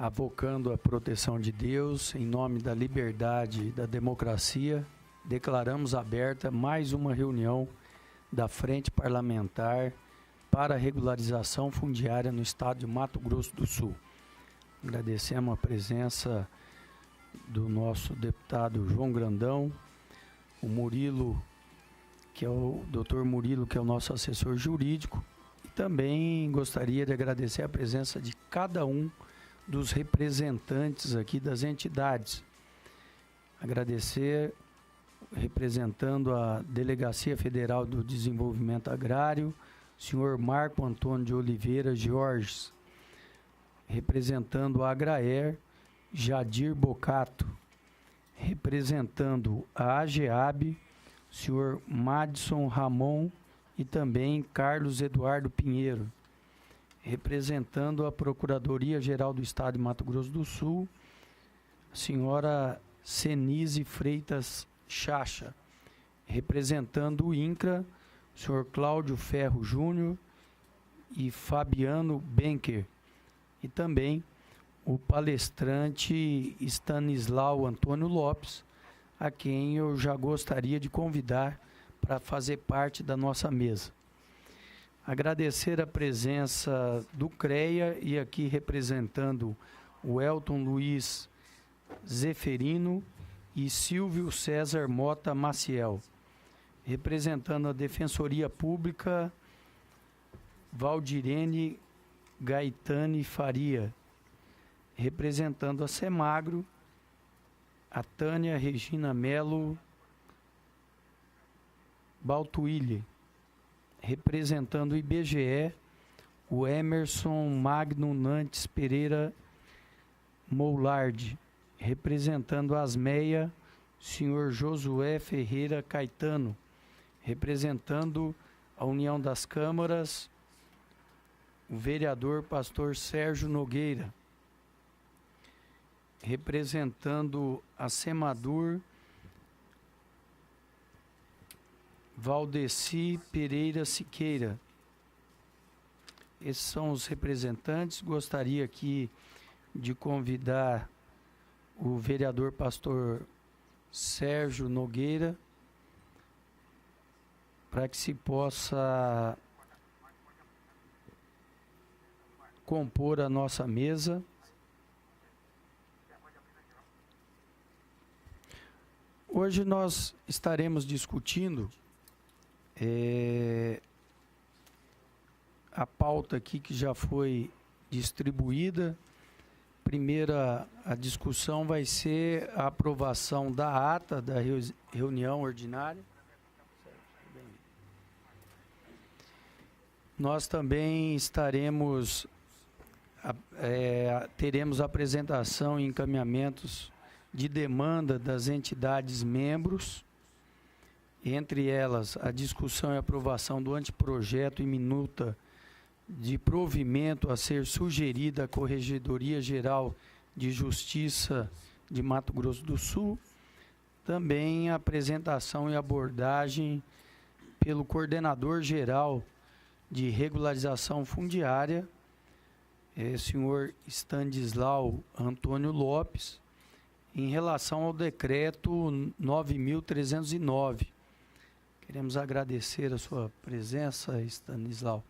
avocando a proteção de Deus, em nome da liberdade e da democracia, declaramos aberta mais uma reunião da Frente Parlamentar para a Regularização Fundiária no Estado de Mato Grosso do Sul. Agradecemos a presença do nosso deputado João Grandão, o Murilo, que é o Dr. Murilo, que é o nosso assessor jurídico, e também gostaria de agradecer a presença de cada um dos representantes aqui das entidades. Agradecer, representando a Delegacia Federal do Desenvolvimento Agrário, senhor Marco Antônio de Oliveira Jorges, representando a Agraer, Jadir Bocato, representando a AGEAB, senhor Madison Ramon e também Carlos Eduardo Pinheiro, representando a Procuradoria-Geral do Estado de Mato Grosso do Sul, a senhora Senise Freitas Chacha, representando o INCRA, o senhor Cláudio Ferro Júnior e Fabiano Benker, e também o palestrante Stanislau Antônio Lopes, a quem eu já gostaria de convidar para fazer parte da nossa mesa. Agradecer a presença do CREA e aqui representando o Elton Luiz Zeferino e Silvio César Mota Maciel, representando a Defensoria Pública Valdirene Gaetani Faria, representando a Semagro, a Tânia Regina Melo Baltuile, representando o IBGE, o Emerson Magno Nantes Pereira Moulard, representando a Asmeia, senhor Josué Ferreira Caetano, representando a União das Câmaras, o vereador pastor Sérgio Nogueira, representando a Semadur, Valdeci Pereira Siqueira. Esses são os representantes. Gostaria aqui de convidar o vereador pastor Sérgio Nogueira para que se possa compor a nossa mesa. Hoje nós estaremos discutindo a pauta aqui que já foi distribuída. Primeira, a discussão vai ser a aprovação da ata da reunião ordinária. Nós também teremos apresentação e encaminhamentos de demanda das entidades membros, entre elas a discussão e aprovação do anteprojeto e minuta de provimento a ser sugerida à Corregedoria Geral de Justiça de Mato Grosso do Sul, também a apresentação e abordagem pelo Coordenador Geral de Regularização Fundiária, senhor Stanislau Antônio Lopes, em relação ao decreto 9.309. Queremos agradecer a sua presença, Stanislau,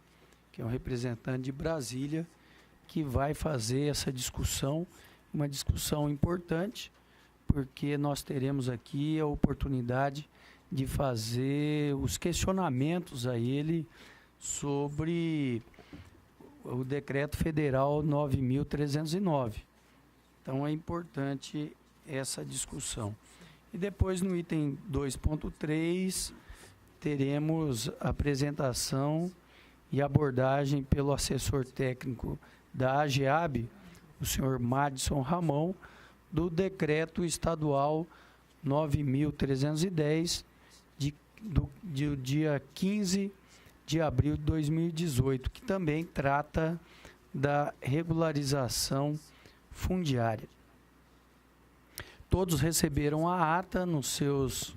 que é um representante de Brasília, que vai fazer essa discussão, uma discussão importante, porque nós teremos aqui a oportunidade de fazer os questionamentos a ele sobre o decreto federal 9.309. Então é importante essa discussão. E depois no item 2.3 teremos a apresentação e abordagem pelo assessor técnico da AGEAB, o senhor Madison Ramon, do decreto estadual 9.310 do dia 15 de abril de 2018, que também trata da regularização fundiária. Todos receberam a ata nos seus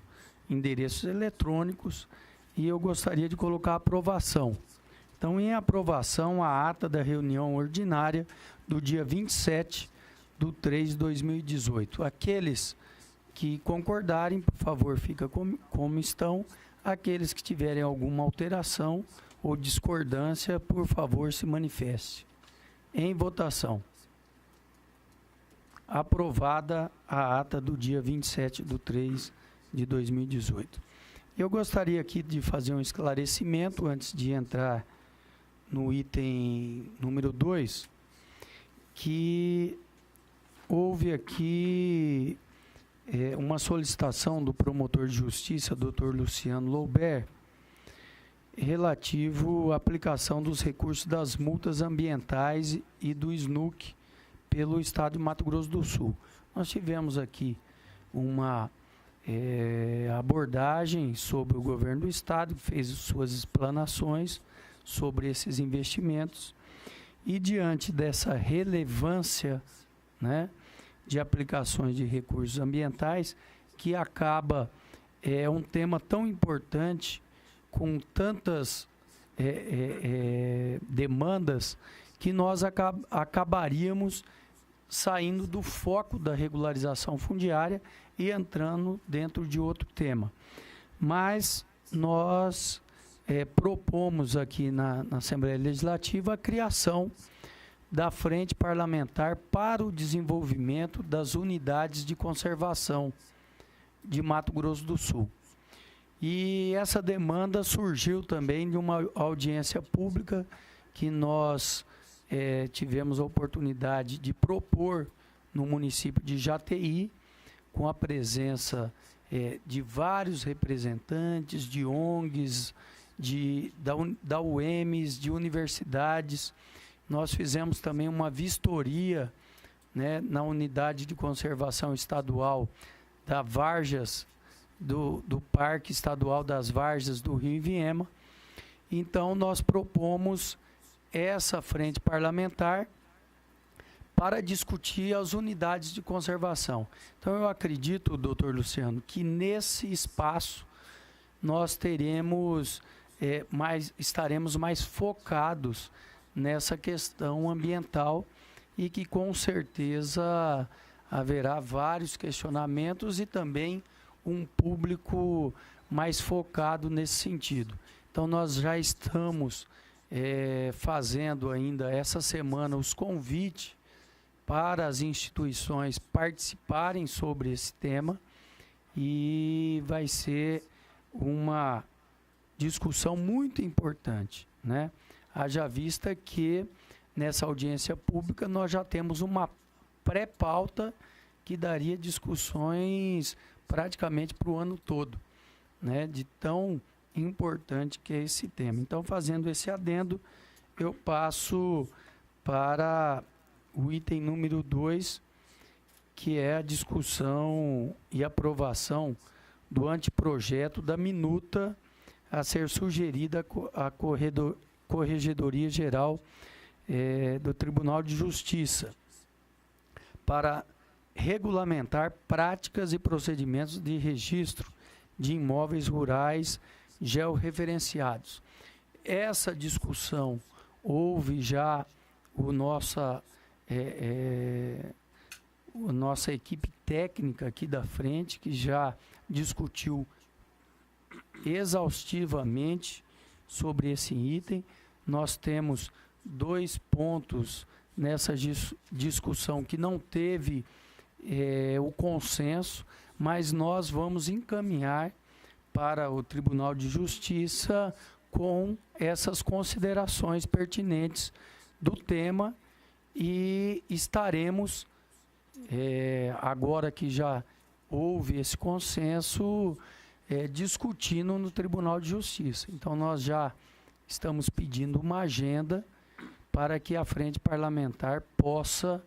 endereços eletrônicos e eu gostaria de colocar a aprovação. Então, em aprovação, a ata da reunião ordinária do dia 27 do 3 de 2018. Aqueles que concordarem, por favor, fica como estão. Aqueles que tiverem alguma alteração ou discordância, por favor, se manifeste. Em votação. Aprovada a ata do dia 27 de 3 de 2018. Eu gostaria aqui de fazer um esclarecimento antes de entrar no item número 2, que houve aqui uma solicitação do promotor de justiça, Dr. Luciano Loubert, relativo à aplicação dos recursos das multas ambientais e do SNUC pelo Estado de Mato Grosso do Sul. Nós tivemos aqui uma abordagem sobre o governo do Estado, que fez suas explanações sobre esses investimentos, e diante dessa relevância, né, de aplicações de recursos ambientais, que acaba, um tema tão importante, com tantas demandas, que nós acabaríamos saindo do foco da regularização fundiária e entrando dentro de outro tema. Mas nós propomos aqui na Assembleia Legislativa a criação da Frente Parlamentar para o Desenvolvimento das Unidades de Conservação de Mato Grosso do Sul. E essa demanda surgiu também de uma audiência pública que nós tivemos a oportunidade de propor no município de Jataí, com a presença de vários representantes, de ONGs, da UEMS, de universidades. Nós fizemos também uma vistoria, né, na unidade de conservação estadual da Varjas, do Parque Estadual das Varjas do Rio Iviema. Então, nós propomos essa frente parlamentar para discutir as unidades de conservação. Então, eu acredito, doutor Luciano, que nesse espaço nós estaremos mais focados nessa questão ambiental e que com certeza haverá vários questionamentos e também um público mais focado nesse sentido. Então, nós já estamos fazendo ainda essa semana os convites para as instituições participarem sobre esse tema e vai ser uma discussão muito importante, né? Haja vista que nessa audiência pública nós já temos uma pré-pauta que daria discussões praticamente para o ano todo, né? De tão importante que é esse tema. Então, fazendo esse adendo, eu passo para o item número 2, que é a discussão e aprovação do anteprojeto da minuta a ser sugerida à Corregedoria Geral do Tribunal de Justiça para regulamentar práticas e procedimentos de registro de imóveis rurais georreferenciados. Essa discussão houve já a nossa equipe técnica aqui da frente, que já discutiu exaustivamente sobre esse item. Nós temos 2 pontos nessa discussão que não teve o consenso, mas nós vamos encaminhar para o Tribunal de Justiça com essas considerações pertinentes do tema e estaremos, agora que já houve esse consenso, discutindo no Tribunal de Justiça. Então, nós já estamos pedindo uma agenda para que a Frente Parlamentar possa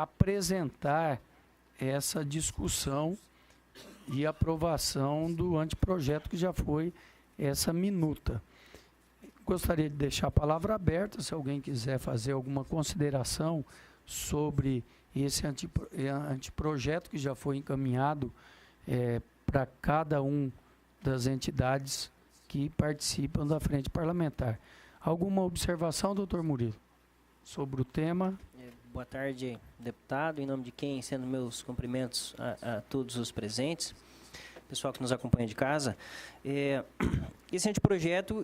apresentar essa discussão e aprovação do anteprojeto, que já foi essa minuta. Gostaria de deixar a palavra aberta, se alguém quiser fazer alguma consideração sobre esse anteprojeto que já foi encaminhado para cada um das entidades que participam da Frente Parlamentar. Alguma observação, doutor Murilo, sobre o tema? Boa tarde, deputado. Em nome de quem, sendo meus cumprimentos a todos os presentes, pessoal que nos acompanha de casa. Esse anteprojeto,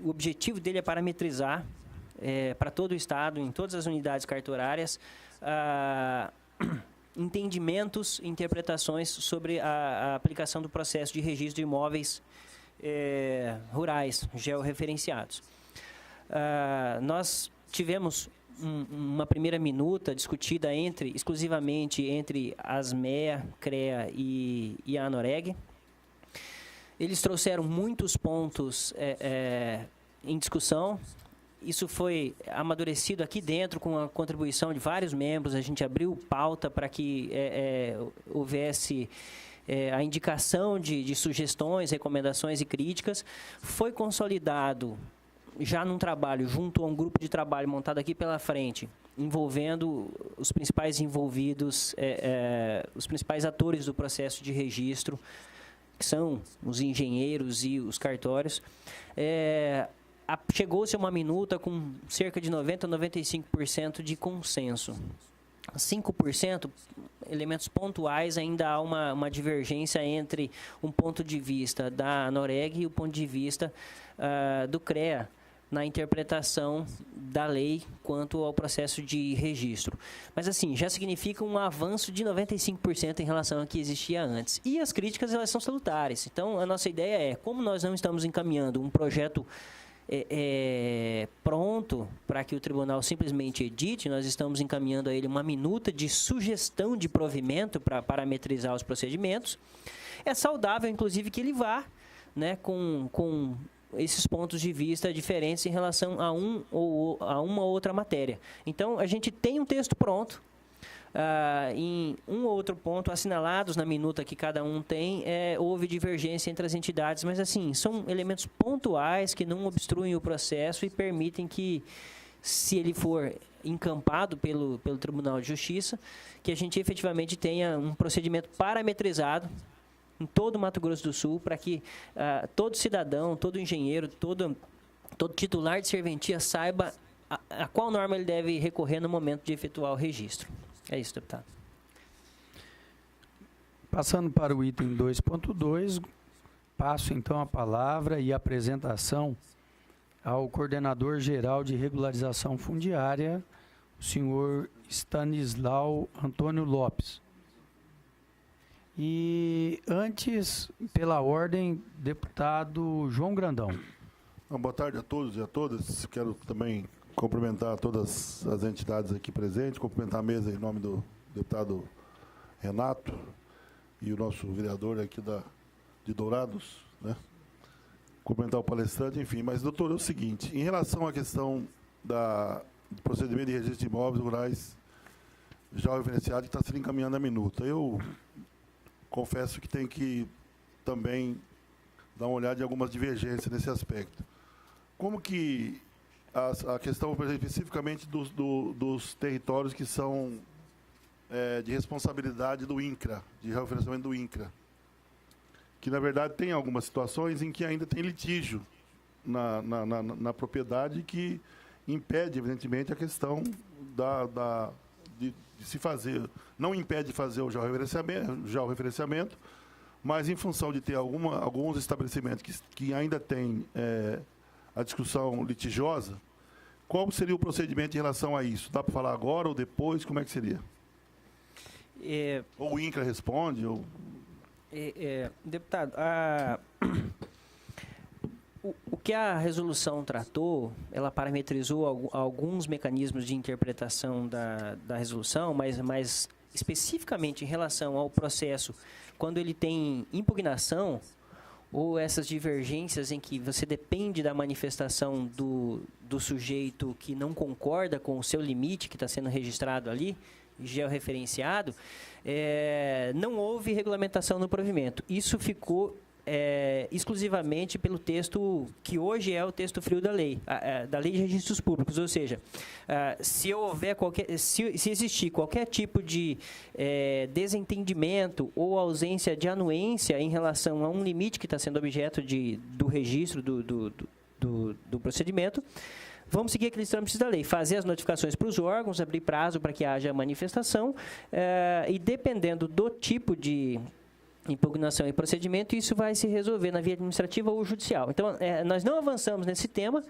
o objetivo dele é parametrizar para todo o Estado, em todas as unidades cartorárias, entendimentos e interpretações sobre a aplicação do processo de registro de imóveis rurais, georreferenciados. Nós tivemos uma primeira minuta discutida exclusivamente entre as MEA, CREA e a ANOREG. Eles trouxeram muitos pontos em discussão. Isso foi amadurecido aqui dentro com a contribuição de vários membros. A gente abriu pauta para que houvesse a indicação de sugestões, recomendações e críticas. Foi consolidado já num trabalho, junto a um grupo de trabalho montado aqui pela frente, envolvendo os principais envolvidos, os principais atores do processo de registro, que são os engenheiros e os cartórios. Chegou-se a uma minuta com cerca de 90% a 95% de consenso. 5%, elementos pontuais, ainda há uma divergência entre um ponto de vista da ANOREG e o ponto de vista do CREA, na interpretação da lei quanto ao processo de registro. Mas, assim, já significa um avanço de 95% em relação ao que existia antes. E as críticas, elas são salutares. Então, a nossa ideia como nós não estamos encaminhando um projeto pronto para que o tribunal simplesmente edite, nós estamos encaminhando a ele uma minuta de sugestão de provimento para parametrizar os procedimentos. É saudável, inclusive, que ele vá, né, com esses pontos de vista diferentes em relação a uma ou outra matéria. Então, a gente tem um texto pronto. Em um ou outro ponto assinalados na minuta que cada um tem, houve divergência entre as entidades, mas assim, são elementos pontuais que não obstruem o processo e permitem que, se ele for encampado pelo Tribunal de Justiça, que a gente efetivamente tenha um procedimento parametrizado em todo o Mato Grosso do Sul, para que todo cidadão, todo engenheiro, todo titular de serventia saiba a qual norma ele deve recorrer no momento de efetuar o registro. É isso, deputado. Passando para o item 2.2, passo então a palavra e a apresentação ao coordenador geral de regularização fundiária, o senhor Stanislau Antônio Lopes. E antes, pela ordem, deputado João Grandão. Boa tarde a todos e a todas. Quero também cumprimentar todas as entidades aqui presentes, cumprimentar a mesa em nome do deputado Renato e o nosso vereador aqui de Dourados, né? Cumprimentar o palestrante, enfim. Mas, doutor, é o seguinte, em relação à questão do procedimento de registro de imóveis rurais já referenciado, que está sendo encaminhando a minuta, eu confesso que tem que também dar uma olhada em algumas divergências nesse aspecto. Como que a questão, por exemplo, especificamente dos territórios que são de responsabilidade do INCRA, de referenciamento do INCRA, que, na verdade, tem algumas situações em que ainda tem litígio na propriedade que impede, evidentemente, a questão de se fazer, não impede de fazer o georreferenciamento, mas em função de ter alguns estabelecimentos que ainda têm a discussão litigiosa, qual seria o procedimento em relação a isso? Dá para falar agora ou depois? Como é que seria? Ou o INCRA responde? Ou... Deputado, o que a resolução tratou, ela parametrizou alguns mecanismos de interpretação da resolução, mas especificamente em relação ao processo, quando ele tem impugnação, ou essas divergências em que você depende da manifestação do sujeito que não concorda com o seu limite que está sendo registrado ali, georreferenciado, não houve regulamentação no provimento. Isso ficou exclusivamente pelo texto que hoje é o texto frio da lei de registros públicos, ou seja, se existir qualquer tipo de desentendimento ou ausência de anuência em relação a um limite que está sendo objeto do registro do procedimento, vamos seguir aqueles trâmites da lei, fazer as notificações para os órgãos, abrir prazo para que haja manifestação, e dependendo do tipo de impugnação e procedimento, isso vai se resolver na via administrativa ou judicial. Então, nós não avançamos nesse tema,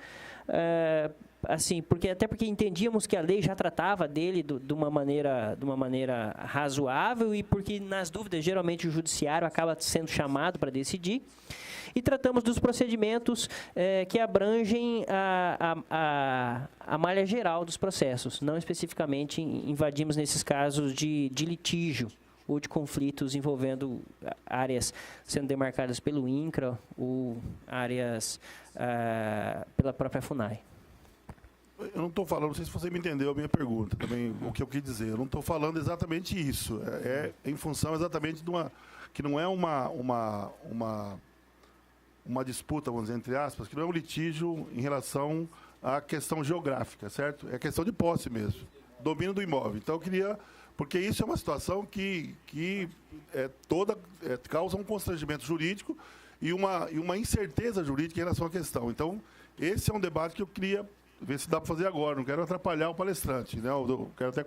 assim, até porque entendíamos que a lei já tratava dele de uma maneira razoável e porque, nas dúvidas, geralmente o judiciário acaba sendo chamado para decidir. E tratamos dos procedimentos que abrangem a malha geral dos processos. Não especificamente invadimos nesses casos de litígio ou de conflitos envolvendo áreas sendo demarcadas pelo INCRA ou áreas pela própria FUNAI. Eu não estou falando, não sei se você me entendeu a minha pergunta, também o que eu quis dizer. Eu não estou falando exatamente isso. É em função exatamente de que não é uma disputa, vamos dizer, entre aspas, que não é um litígio em relação à questão geográfica, certo? É questão de posse mesmo, domínio do imóvel. Então, eu queria... Porque isso é uma situação que causa um constrangimento jurídico e uma incerteza jurídica em relação à questão. Então, esse é um debate que eu queria ver se dá para fazer agora. Não quero atrapalhar o palestrante, né? Eu quero até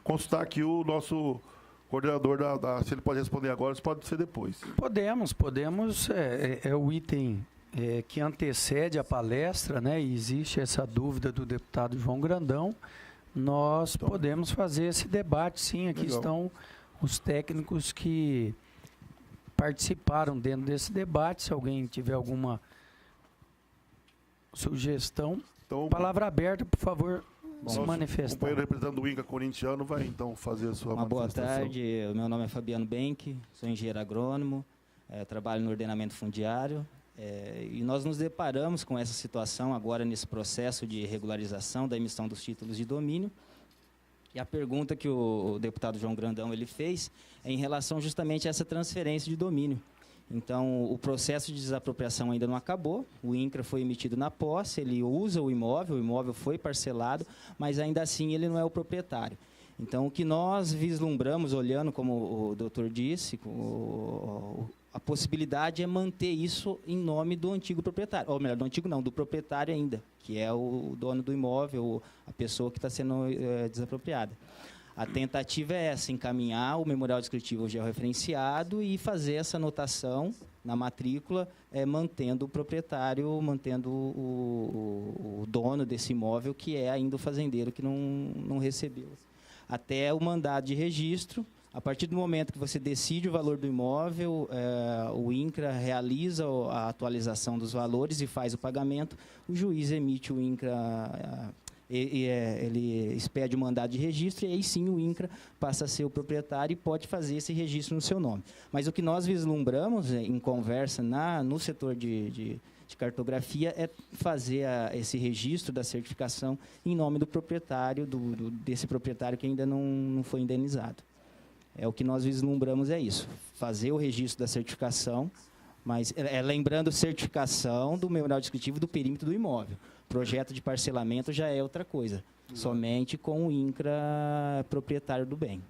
consultar aqui o nosso coordenador, se ele pode responder agora, se pode ser depois. Podemos. É o item que antecede a palestra, né? E existe essa dúvida do deputado João Grandão. Nós podemos fazer esse debate, sim. Aqui legal. Estão os técnicos que participaram dentro desse debate. Se alguém tiver alguma sugestão, Então, palavra aberta, por favor, se manifestar. O companheiro representante do INCRA corintiano vai, então, fazer a sua manifestação. Boa tarde, o meu nome é Fabiano Benck, sou engenheiro agrônomo, trabalho no ordenamento fundiário. E nós nos deparamos com essa situação agora nesse processo de regularização da emissão dos títulos de domínio. E a pergunta que o deputado João Grandão ele fez é em relação justamente a essa transferência de domínio. Então, o processo de desapropriação ainda não acabou, o INCRA foi emitido na posse, ele usa o imóvel foi parcelado, mas ainda assim ele não é o proprietário. Então, o que nós vislumbramos, olhando, como o doutor disse, a possibilidade é manter isso em nome do antigo proprietário. Ou melhor, do antigo não, do proprietário ainda, que é o dono do imóvel, a pessoa que está sendo desapropriada. A tentativa é essa, encaminhar o memorial descritivo georreferenciado e fazer essa anotação na matrícula, mantendo o proprietário, mantendo o dono desse imóvel, que é ainda o fazendeiro que não recebeu. Até o mandado de registro. A partir do momento que você decide o valor do imóvel, o INCRA realiza a atualização dos valores e faz o pagamento, o juiz emite o INCRA, ele expede o mandado de registro e aí sim o INCRA passa a ser o proprietário e pode fazer esse registro no seu nome. Mas o que nós vislumbramos em conversa no setor de cartografia é fazer esse registro da certificação em nome do proprietário, desse proprietário que ainda não foi indenizado. O que nós vislumbramos é isso, fazer o registro da certificação, mas lembrando certificação do memorial descritivo do perímetro do imóvel. Projeto de parcelamento já é outra coisa, somente com o INCRA proprietário do bem.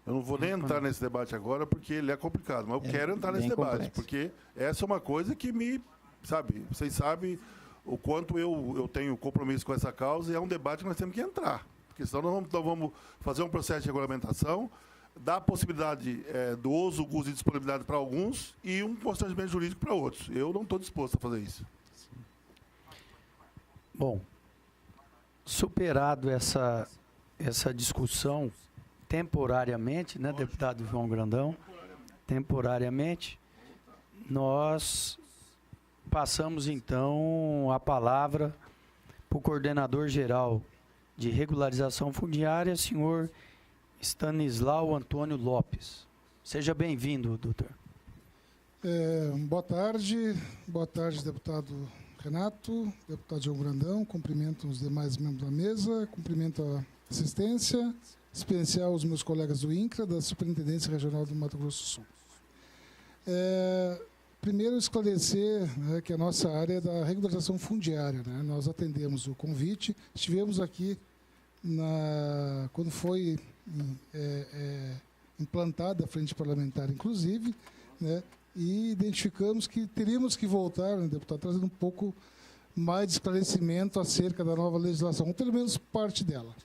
Eu não vou nem entrar nesse debate agora, porque ele é complicado, mas eu quero entrar nesse debate, porque essa é uma coisa que vocês sabem o quanto eu tenho compromisso com essa causa e é um debate que nós temos que entrar. Porque senão nós vamos fazer um processo de regulamentação, dar a possibilidade do uso e disponibilidade para alguns e um constrangimento jurídico para outros. Eu não estou disposto a fazer isso. Bom, superado essa discussão temporariamente, né, deputado João Grandão? Temporariamente, nós passamos, então, a palavra para o coordenador-geral de regularização fundiária, senhor Stanislau Antônio Lopes. Seja bem-vindo, doutor. Boa tarde, deputado Renato, deputado João Grandão, cumprimento os demais membros da mesa, cumprimento a assistência, especial os meus colegas do INCRA, da Superintendência Regional do Mato Grosso do Sul. Primeiro, esclarecer, né, que a nossa área é da regularização fundiária. Né? Nós atendemos o convite, estivemos aqui quando foi implantada a frente parlamentar, inclusive, né, e identificamos que teríamos que voltar, né, deputado, trazendo um pouco mais esclarecimento acerca da nova legislação, ou pelo menos parte dela,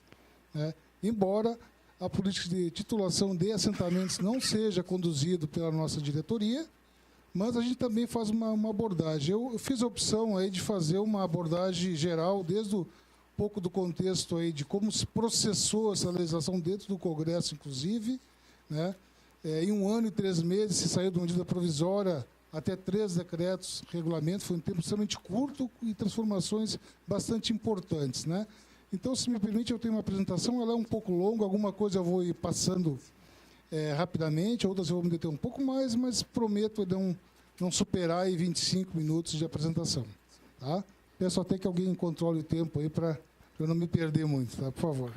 né? Embora a política de titulação de assentamentos não seja conduzida pela nossa diretoria, mas a gente também faz uma abordagem. Eu fiz a opção aí de fazer uma abordagem geral, desde um pouco do contexto aí de como se processou essa legislação dentro do Congresso, inclusive, né? Em 1 ano e 3 meses se saiu de uma medida provisória até 3 decretos, regulamentos, foi um tempo extremamente curto e transformações bastante importantes, né? Então, se me permite, eu tenho uma apresentação, ela é um pouco longa, alguma coisa eu vou ir passando rapidamente, outras eu vou me deter um pouco mais, mas prometo não superar aí 25 minutos de apresentação, tá? Peço até que alguém controle o tempo aí para eu não me perder muito, tá? Por favor.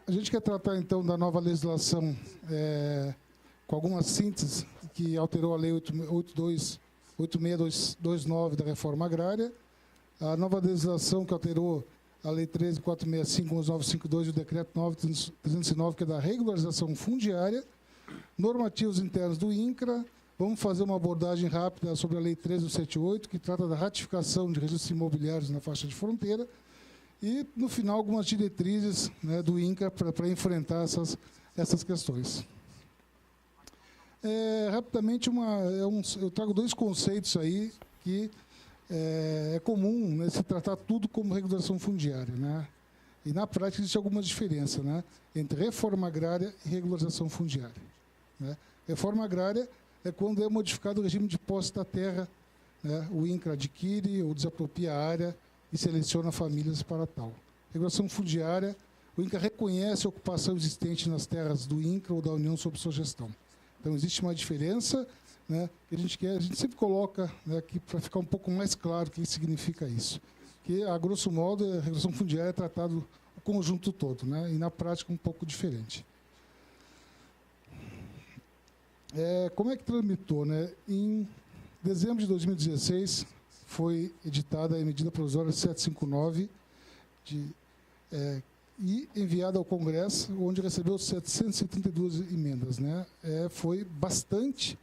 A gente quer tratar, então, da nova legislação com algumas sínteses que alterou a Lei 8629 da Reforma Agrária, a nova legislação que alterou a Lei 13.465, 11.952 e o Decreto 9.309, que é da regularização fundiária, normativos internos do INCRA. Vamos fazer uma abordagem rápida sobre a Lei 13.178, que trata da ratificação de registros imobiliários na faixa de fronteira, e, no final, algumas diretrizes, né, do INCRA para enfrentar essas questões. Rapidamente, eu trago 2 conceitos aí que é comum, né, se tratar tudo como regularização fundiária, né? E, na prática, existe alguma diferença, né, entre reforma agrária e regularização fundiária, né? Reforma agrária é quando é modificado o regime de posse da terra, né? O INCRA adquire ou desapropria a área e seleciona famílias para tal. Regulação fundiária, o INCRA reconhece a ocupação existente nas terras do INCRA ou da União sob sua gestão. Então, existe uma diferença, né, que a gente sempre coloca, né, aqui para ficar um pouco mais claro o que significa isso. Que, a grosso modo, a regulação fundiária é tratado o conjunto todo, né, e, na prática, um pouco diferente. Como é que tramitou, né? Em dezembro de 2016, foi editada a medida provisória 759 e enviada ao Congresso, onde recebeu 732 emendas, né? Foi bastante,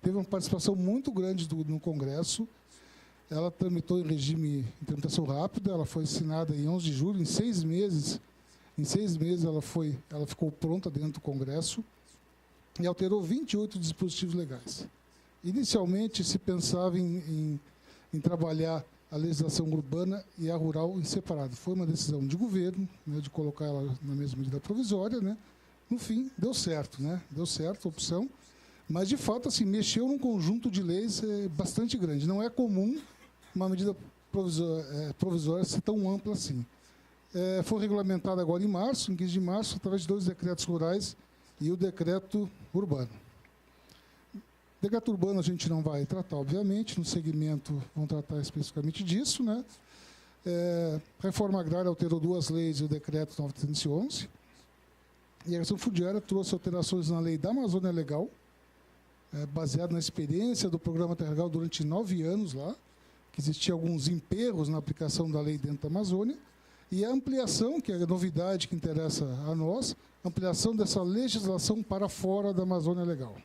teve uma participação muito grande no Congresso. Ela tramitou em regime de tramitação rápida, ela foi assinada em 11 de julho, em 6 meses. Em 6 meses ela ficou pronta dentro do Congresso e alterou 28 dispositivos legais. Inicialmente se pensava em trabalhar a legislação urbana e a rural em separado. Foi uma decisão de governo, né, de colocar ela na mesma medida provisória, né? No fim, deu certo, né? Deu certo a opção, mas, de fato, assim, mexeu num conjunto de leis bastante grande. Não é comum uma medida provisória ser tão ampla assim. Foi regulamentada agora em março, em 15 de março, através de 2 decretos rurais e o decreto urbano. Decreto urbano a gente não vai tratar, obviamente, no segmento vão tratar especificamente disso, né? Reforma agrária alterou 2 leis e o decreto 9.311. E a questão fundiária trouxe alterações na lei da Amazônia Legal, baseado na experiência do programa Terra Legal durante 9 anos lá, que existia alguns emperros na aplicação da lei dentro da Amazônia, e a ampliação, que é a novidade que interessa a nós, ampliação dessa legislação para fora da Amazônia Legal.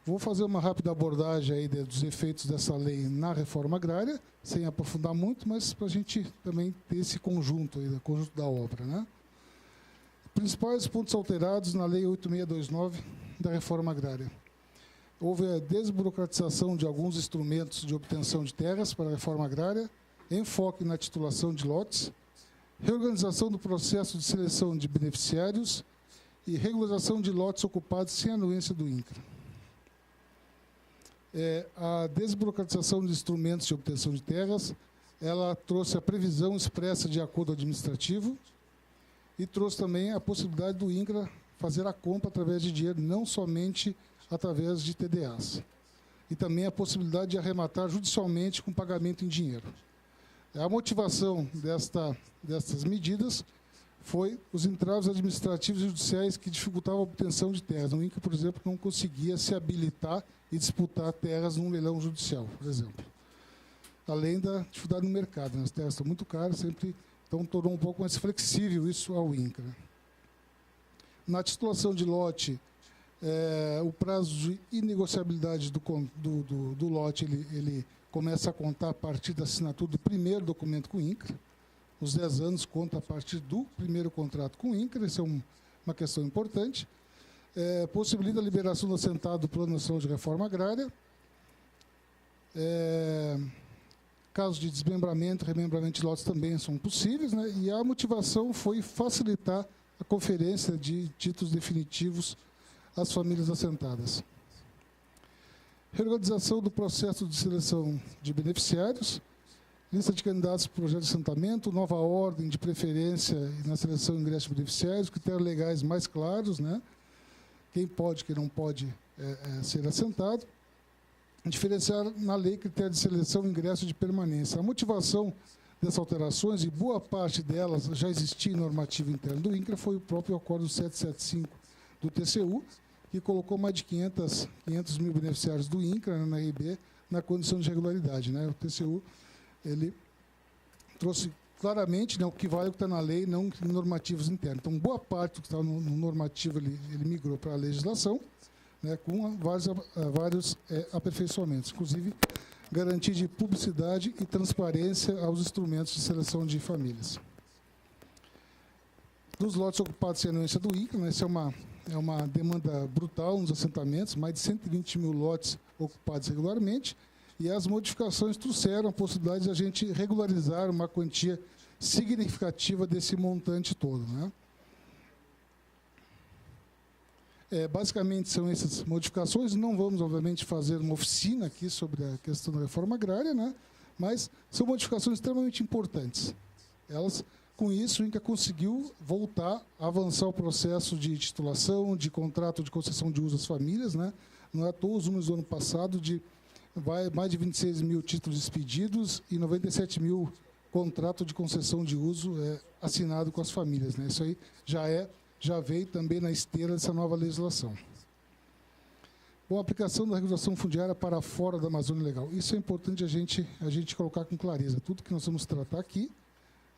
Vou fazer uma rápida abordagem aí dos efeitos dessa lei na reforma agrária, sem aprofundar muito, mas para a gente também ter esse conjunto aí, conjunto da obra, né? Principais pontos alterados na Lei 8629 da reforma agrária. Houve a desburocratização de alguns instrumentos de obtenção de terras para a reforma agrária, enfoque na titulação de lotes, reorganização do processo de seleção de beneficiários e regularização de lotes ocupados sem anuência do INCRA. A desburocratização de instrumentos de obtenção de terras, ela trouxe a previsão expressa de acordo administrativo e trouxe também a possibilidade do INCRA fazer a compra através de dinheiro, não somente através de TDAs. E também a possibilidade de arrematar judicialmente com pagamento em dinheiro. A motivação destas medidas foi os entraves administrativos e judiciais que dificultavam a obtenção de terras. O INCRA, por exemplo, não conseguia se habilitar e disputar terras num leilão judicial, por exemplo. Além da dificuldade no mercado, né? As terras estão muito caras, então tornou um pouco mais flexível isso ao INCRA. Na titulação de lote, O prazo de inegociabilidade do lote ele começa a contar a partir da assinatura do primeiro documento com o INCRA. Os 10 anos conta a partir do primeiro contrato com o INCRA. Isso é uma questão importante. Possibilita a liberação do assentado do Plano Nacional de Reforma Agrária. Casos de desmembramento e remembramento de lotes também são possíveis, né? E a motivação foi facilitar a conferência de títulos definitivos às famílias assentadas. Regularização do processo de seleção de beneficiários, lista de candidatos para o projeto de assentamento, nova ordem de preferência na seleção e ingresso de beneficiários, critérios legais mais claros, né? Quem pode, quem não pode ser assentado. Diferenciar na lei critério de seleção e ingresso de permanência. A motivação dessas alterações, e boa parte delas já existia em normativo interno do INCRA, foi o próprio Acordo 775 do TCU, que colocou mais de 500 mil beneficiários do INCRA, na RB, na condição de regularidade, né? O TCU ele trouxe claramente, né, o que vale o que está na lei, não em normativos internos. Então, boa parte do que estava no normativo ele migrou para a legislação, né, com vários aperfeiçoamentos, inclusive garantia de publicidade e transparência aos instrumentos de seleção de famílias. Dos lotes ocupados sem anuência do INCRA, né, essa é uma demanda brutal nos assentamentos, mais de 120 mil lotes ocupados regularmente, e as modificações trouxeram a possibilidade de a gente regularizar uma quantia significativa desse montante todo, né? Basicamente são essas modificações. Não vamos, obviamente, fazer uma oficina aqui sobre a questão da reforma agrária, né? Mas são modificações extremamente importantes. Com isso, o INCRA conseguiu voltar a avançar o processo de titulação, de contrato de concessão de uso às famílias, né? Não é à toa os números do ano passado mais de 26 mil títulos expedidos e 97 mil contratos de concessão de uso assinado com as famílias, né? Isso aí já veio também na esteira dessa nova legislação. Bom, a aplicação da regulação fundiária para fora da Amazônia Legal. Isso é importante a gente colocar com clareza. Tudo que nós vamos tratar aqui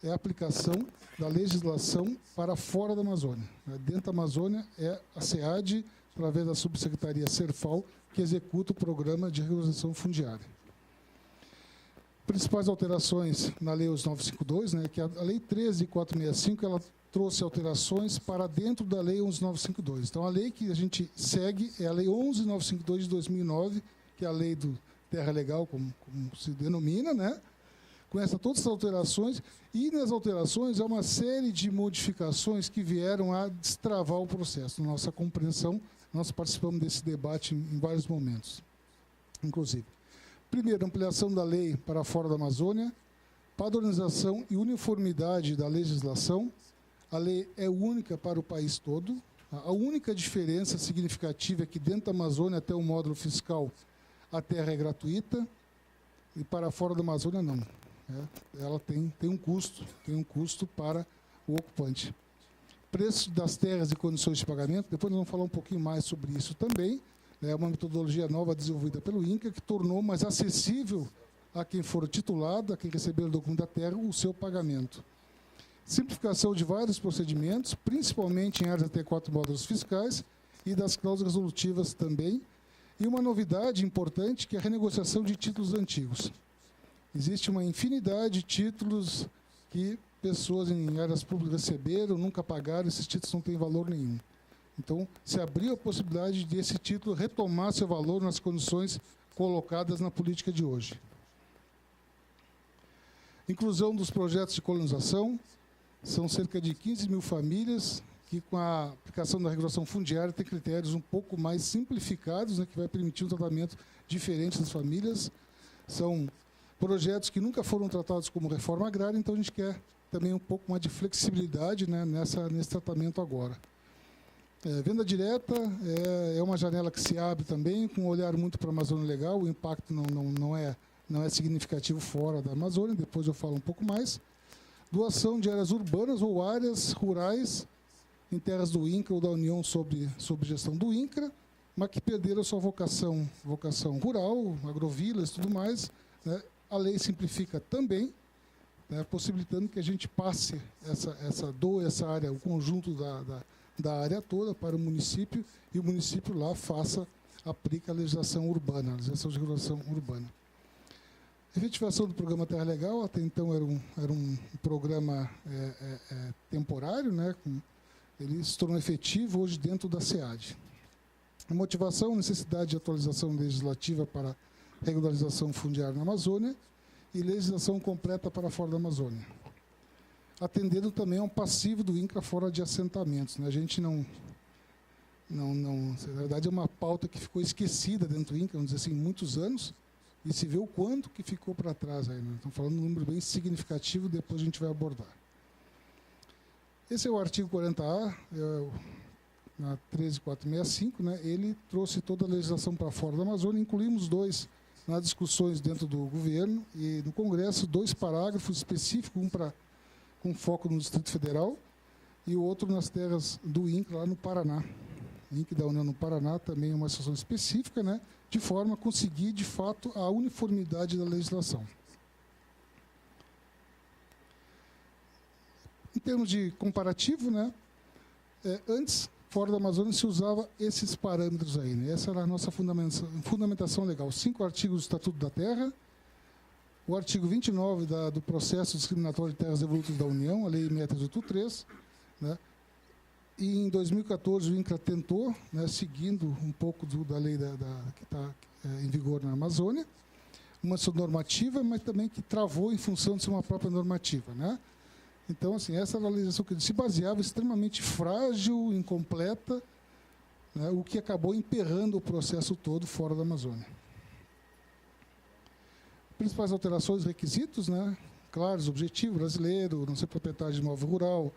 é a aplicação da legislação para fora da Amazônia. Dentro da Amazônia é a SEAD, através da subsecretaria CERFAL, que executa o programa de regularização fundiária. Principais alterações na Lei 11.952, né, que a Lei 13.465, ela trouxe alterações para dentro da Lei 11.952. Então, a lei que a gente segue é a Lei 11.952 de 2009, que é a lei do Terra Legal, como se denomina, né? Com todas essas alterações, e nas alterações há uma série de modificações que vieram a destravar o processo. Na nossa compreensão, nós participamos desse debate em vários momentos, inclusive. Primeiro, ampliação da lei para fora da Amazônia, padronização e uniformidade da legislação. A lei é única para o país todo. A única diferença significativa é que dentro da Amazônia, até o módulo fiscal, a terra é gratuita, e para fora da Amazônia, não. Ela tem um custo para o ocupante. Preço das terras e condições de pagamento, depois nós vamos falar um pouquinho mais sobre isso também. É uma metodologia nova desenvolvida pelo INCRA, que tornou mais acessível a quem for titulado, a quem receber o documento da terra, o seu pagamento. Simplificação de vários procedimentos, principalmente em áreas até 4 módulos fiscais e das cláusulas resolutivas também. E uma novidade importante, que é a renegociação de títulos antigos. Existe uma infinidade de títulos que pessoas em áreas públicas receberam, nunca pagaram, esses títulos não têm valor nenhum. Então, se abriu a possibilidade de esse título retomar seu valor nas condições colocadas na política de hoje. Inclusão dos projetos de colonização. São cerca de 15 mil famílias que, com a aplicação da regulação fundiária, tem critérios um pouco mais simplificados, né, que vai permitir um tratamento diferente das famílias. São projetos que nunca foram tratados como reforma agrária, então a gente quer também um pouco mais de flexibilidade, né, nesse tratamento agora. Venda direta é uma janela que se abre também, com um olhar muito para a Amazônia Legal. O impacto não é significativo fora da Amazônia, depois eu falo um pouco mais. Doação de áreas urbanas ou áreas rurais em terras do INCRA ou da União sob gestão do INCRA, mas que perderam sua vocação rural, agrovilas e tudo mais, né? A lei simplifica também, né, possibilitando que a gente passe doe essa área, o conjunto da área toda para o município, e o município lá aplica a legislação urbana, a legislação de regulação urbana. A efetivação do programa Terra Legal, até então era um programa temporário, né? Ele se tornou efetivo hoje dentro da SEAD. A motivação, necessidade de atualização legislativa para regularização fundiária na Amazônia e legislação completa para fora da Amazônia. Atendendo também a um passivo do INCRA fora de assentamentos, né? A gente não, na verdade, é uma pauta que ficou esquecida dentro do INCRA, vamos dizer assim, muitos anos, e se vê o quanto que ficou para trás aí, né? Estamos falando de um número bem significativo, depois a gente vai abordar. Esse é o artigo 40A, na 13465, né? Ele trouxe toda a legislação para fora da Amazônia, incluímos 2 nas discussões dentro do governo e no Congresso, 2 parágrafos específicos, um com foco no Distrito Federal e o outro nas terras do INCRA, lá no Paraná. O INCRA da União no Paraná também é uma situação específica, né? De forma a conseguir, de fato, a uniformidade da legislação. Em termos de comparativo, né? Antes, fora da Amazônia, se usava esses parâmetros aí, né? Essa era a nossa fundamentação legal. 5 artigos do Estatuto da Terra, o artigo 29 do processo discriminatório de terras devolutas da União, a Lei 6383, né? E em 2014 o INCRA tentou, né, seguindo um pouco da lei que está em vigor na Amazônia, uma normativa, mas também que travou em função de ser uma própria normativa, né? Então, assim, essa era a legislação que se baseava extremamente frágil, incompleta, né, o que acabou emperrando o processo todo fora da Amazônia. Principais alterações, requisitos, né, claros, objetivo brasileiro, não ser proprietário de imóvel rural,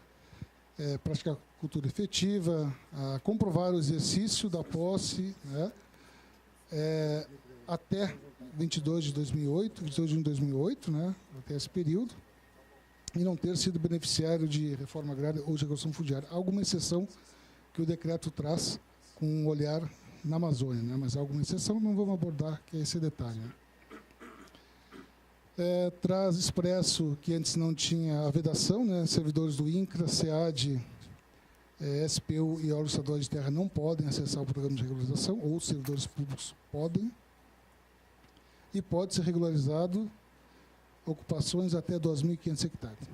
praticar cultura efetiva, comprovar o exercício da posse, né, até 22 de 2008, 22 de junho de 2008, né, até esse período, e não ter sido beneficiário de reforma agrária ou de regulação fundiária. Há alguma exceção que o decreto traz com um olhar na Amazônia, né, mas há alguma exceção, não vamos abordar, que é esse detalhe, né. Traz expresso que antes não tinha a vedação, né? Servidores do INCRA, SEAD, SPU e órgãos estaduais de terra não podem acessar o programa de regularização, ou os servidores públicos podem, e pode ser regularizado ocupações até 2.500 hectares.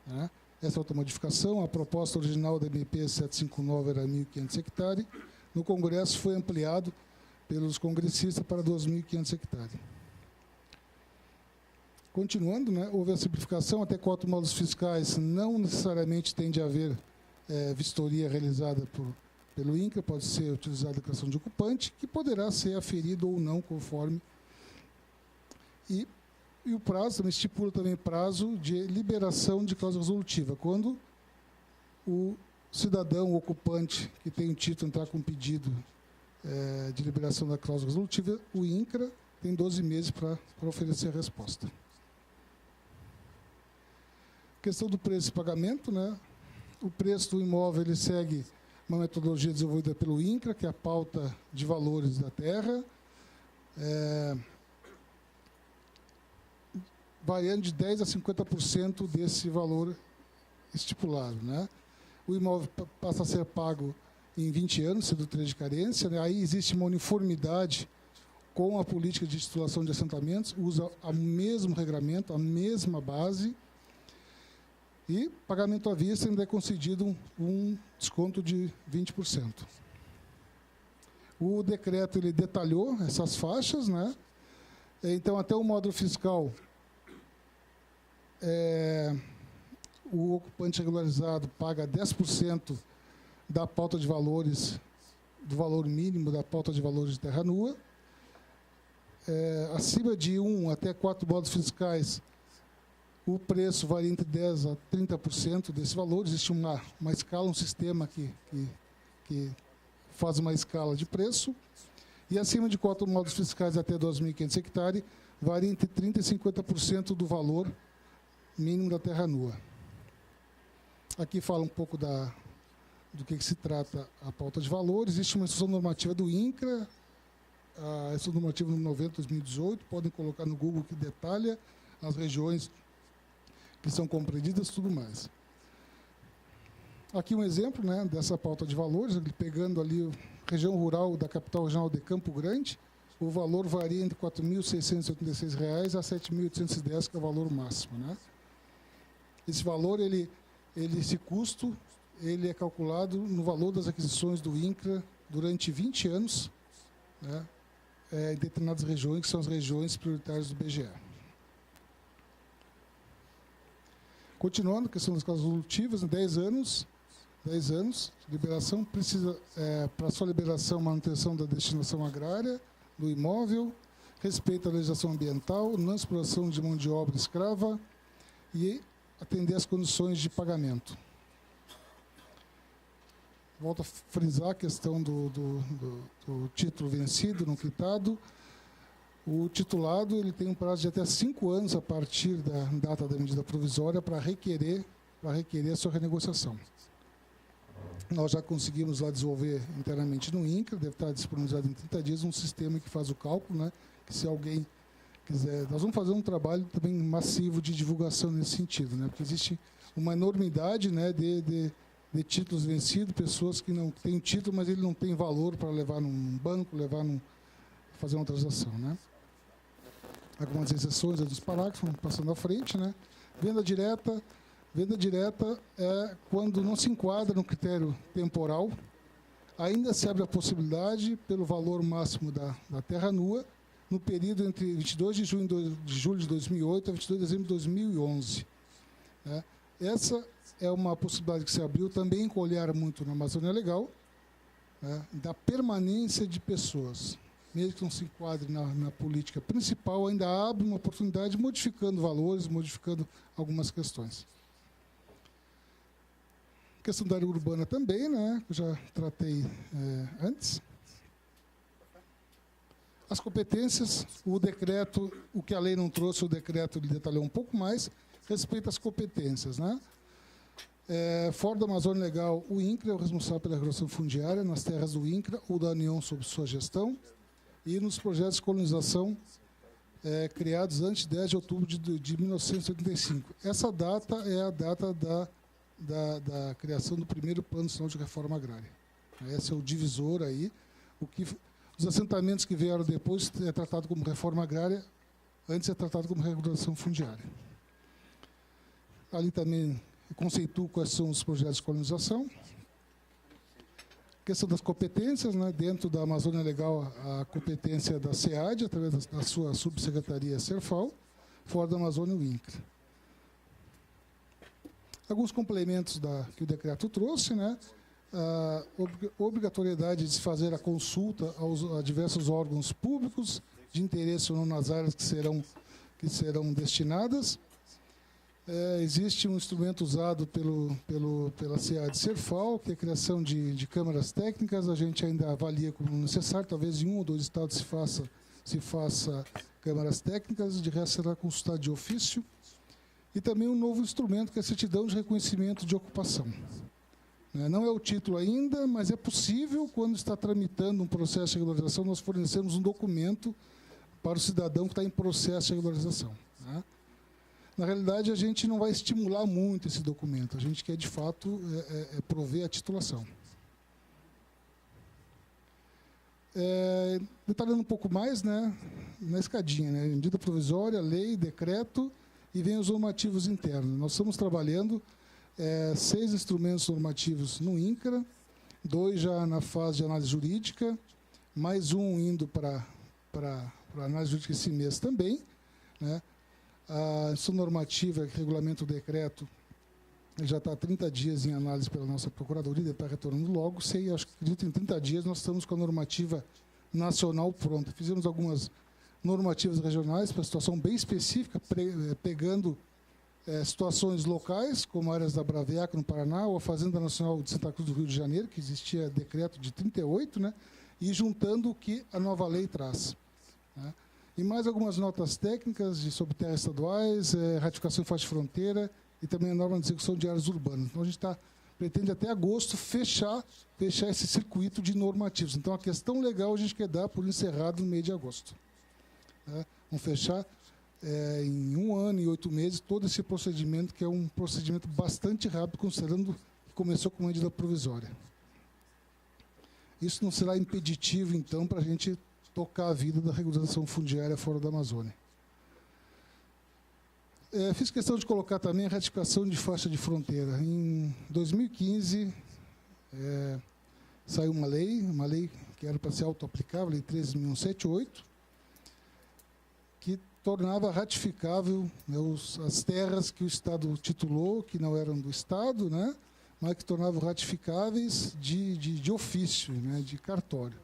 Né? Essa outra modificação, a proposta original da MP 759 era 1.500 hectares, no Congresso foi ampliado pelos congressistas para 2.500 hectares. Continuando, né, houve a simplificação, até 4 módulos fiscais, não necessariamente tem de haver vistoria realizada pelo INCRA, pode ser utilizada a declaração de ocupante, que poderá ser aferido ou não, conforme. E o prazo, também estipula também prazo de liberação de causa resolutiva, quando o cidadão, o ocupante, que tem o título, entrar com pedido de liberação da cláusula resolutiva, o INCRA tem 12 meses para oferecer a resposta. Questão do preço e pagamento, né? O preço do imóvel ele segue uma metodologia desenvolvida pelo INCRA, que é a pauta de valores da terra, variando de 10% a 50% desse valor estipulado, né? O imóvel passa a ser pago em 20 anos, sendo 3 de carência, né? Aí existe uma uniformidade com a política de titulação de assentamentos, usa o mesmo regramento, a mesma base, e pagamento à vista ainda é concedido um desconto de 20%. O decreto ele detalhou essas faixas, né? Então, até o módulo fiscal, o ocupante regularizado paga 10% da pauta de valores, do valor mínimo da pauta de valores de terra nua. Acima de 1 até 4 módulos fiscais, o preço varia entre 10% a 30% desse valor. Existe uma escala, um sistema que faz uma escala de preço. E acima de 4 módulos fiscais até 2.500 hectares, varia entre 30% e 50% do valor mínimo da terra nua. Aqui fala um pouco do que se trata a pauta de valores. Existe uma instrução normativa do INCRA, a instrução normativa número 90/2018, podem colocar no Google, que detalha as regiões que são compreendidas, tudo mais. Aqui um exemplo, né, dessa pauta de valores, pegando ali a região rural da capital regional de Campo Grande, o valor varia entre R$ 4.686 a R$ 7.810, que é o valor máximo, né? Esse valor, esse custo, ele é calculado no valor das aquisições do INCRA durante 20 anos, né, em determinadas regiões, que são as regiões prioritárias do BGE. Continuando, a questão das causas resolutivas, 10 anos, liberação precisa, para sua liberação, manutenção da destinação agrária do imóvel, respeito à legislação ambiental, não exploração de mão de obra escrava e atender às condições de pagamento. Volto a frisar a questão do título vencido, não quitado. O titulado ele tem um prazo de até 5 anos a partir da data da medida provisória para requerer a sua renegociação. Nós já conseguimos lá desenvolver internamente no INCRA, deve estar disponibilizado em 30 dias um sistema que faz o cálculo, né, que se alguém quiser... Nós vamos fazer um trabalho também massivo de divulgação nesse sentido, né, porque existe uma enormidade, né, de títulos vencidos, pessoas que não têm título, mas ele não tem valor para levar num banco, fazer uma transação, né. Algumas exceções dos parágrafos, vamos passando à frente, né. Venda direta é quando não se enquadra no critério temporal, ainda se abre a possibilidade, pelo valor máximo da terra nua, no período entre 22 de julho de 2008 a 22 de dezembro de 2011. Né. Essa é uma possibilidade que se abriu também com olhar muito na Amazônia Legal, né, da permanência de pessoas. Mesmo que não se enquadre na política principal, ainda abre uma oportunidade modificando valores, modificando algumas questões. Questão da área urbana também, né, que eu já tratei antes. As competências, o decreto, o que a lei não trouxe, o decreto ele detalhou um pouco mais, respeito às competências, né? Fora da Amazônia Legal, o INCRA é o responsável pela regulação fundiária nas terras do INCRA ou da União sob sua gestão e nos projetos de colonização criados antes de 10 de outubro de 1985. Essa data é a data da criação do primeiro Plano Nacional de Reforma Agrária. Esse é o divisor aí. Os assentamentos que vieram depois é tratado como reforma agrária, antes é tratado como regulação fundiária. Ali também conceituo quais são os projetos de colonização. Questão das competências, né, dentro da Amazônia Legal, a competência da SEAD, através da sua subsecretaria CERFAL, fora da Amazônia, o INCRA. Alguns complementos que o decreto trouxe, né, a obrigatoriedade de se fazer a consulta a diversos órgãos públicos de interesse ou não nas áreas que serão destinadas. Existe um instrumento usado pela SEAD CERFAL, que é a criação de câmaras técnicas. A gente ainda avalia como necessário, talvez em 1 ou 2 estados se faça câmaras técnicas, de resto será consultado de ofício. E também um novo instrumento, que é a certidão de reconhecimento de ocupação. Não é o título ainda, mas é possível, quando está tramitando um processo de regularização, nós fornecemos um documento para o cidadão que está em processo de regularização. Na realidade, a gente não vai estimular muito esse documento. A gente quer, de fato, prover a titulação. Detalhando um pouco mais, né, na escadinha, né, medida provisória, lei, decreto, e vem os normativos internos. Nós estamos trabalhando 6 instrumentos normativos no INCRA, 2 já na fase de análise jurídica, mais um indo para análise jurídica esse mês também, né. A instrução normativa, que regulamenta o decreto, já está há 30 dias em análise pela nossa Procuradoria, está retornando logo. Acredito em 30 dias nós estamos com a normativa nacional pronta. Fizemos algumas normativas regionais para situação bem específica, pegando situações locais, como áreas da Braveac, no Paraná, ou a Fazenda Nacional de Santa Cruz do Rio de Janeiro, que existia decreto de 38, né, e juntando o que a nova lei traz, né. E mais algumas notas técnicas sobre terras estaduais, ratificação em faixa de fronteira e também a norma de execução de áreas urbanas. Então, a gente pretende até agosto fechar esse circuito de normativos. Então, a questão legal a gente quer dar por encerrado no mês de agosto. Vamos fechar em 1 ano e 8 meses todo esse procedimento, que é um procedimento bastante rápido, considerando começou com medida provisória. Isso não será impeditivo, então, para a gente tocar a vida da regularização fundiária fora da Amazônia. Fiz questão de colocar também a ratificação de faixa de fronteira. Em 2015, saiu uma lei que era para ser auto-aplicável, a Lei 13.178, que tornava ratificável, né, as terras que o Estado titulou, que não eram do Estado, né, mas que tornavam ratificáveis de ofício, né, de cartório.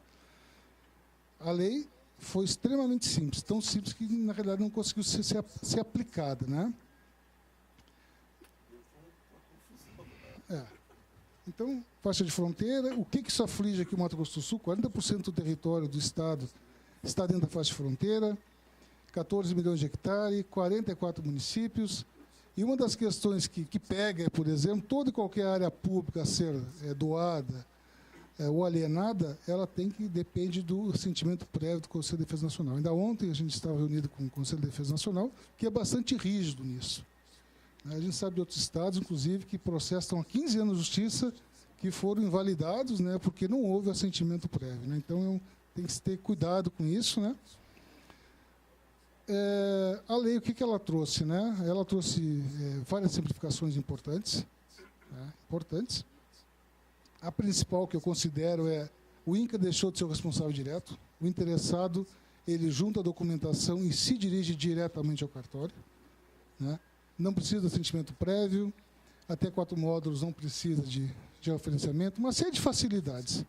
A lei foi extremamente simples, tão simples que, na realidade, não conseguiu ser aplicada. Né? Então, faixa de fronteira, o que isso aflige aqui no Mato Grosso do Sul? 40% do território do Estado está dentro da faixa de fronteira, 14 milhões de hectares, 44 municípios. E uma das questões que pega é, por exemplo, toda e qualquer área pública a ser doada ou alienada, ela depende do assentimento prévio do Conselho de Defesa Nacional. Ainda ontem a gente estava reunido com o Conselho de Defesa Nacional, que é bastante rígido nisso. A gente sabe de outros estados, inclusive, que processos estão há 15 anos de justiça, que foram invalidados, né, porque não houve assentimento prévio. Né? Então, tem que ter cuidado com isso. Né? A lei, o que ela trouxe? Né? Ela trouxe várias simplificações importantes. A principal que eu considero o INCRA deixou de ser o responsável direto. O interessado, ele junta a documentação e se dirige diretamente ao cartório. Né? Não precisa de assentimento prévio, até 4 módulos não precisa de referenciamento, uma série de facilidades.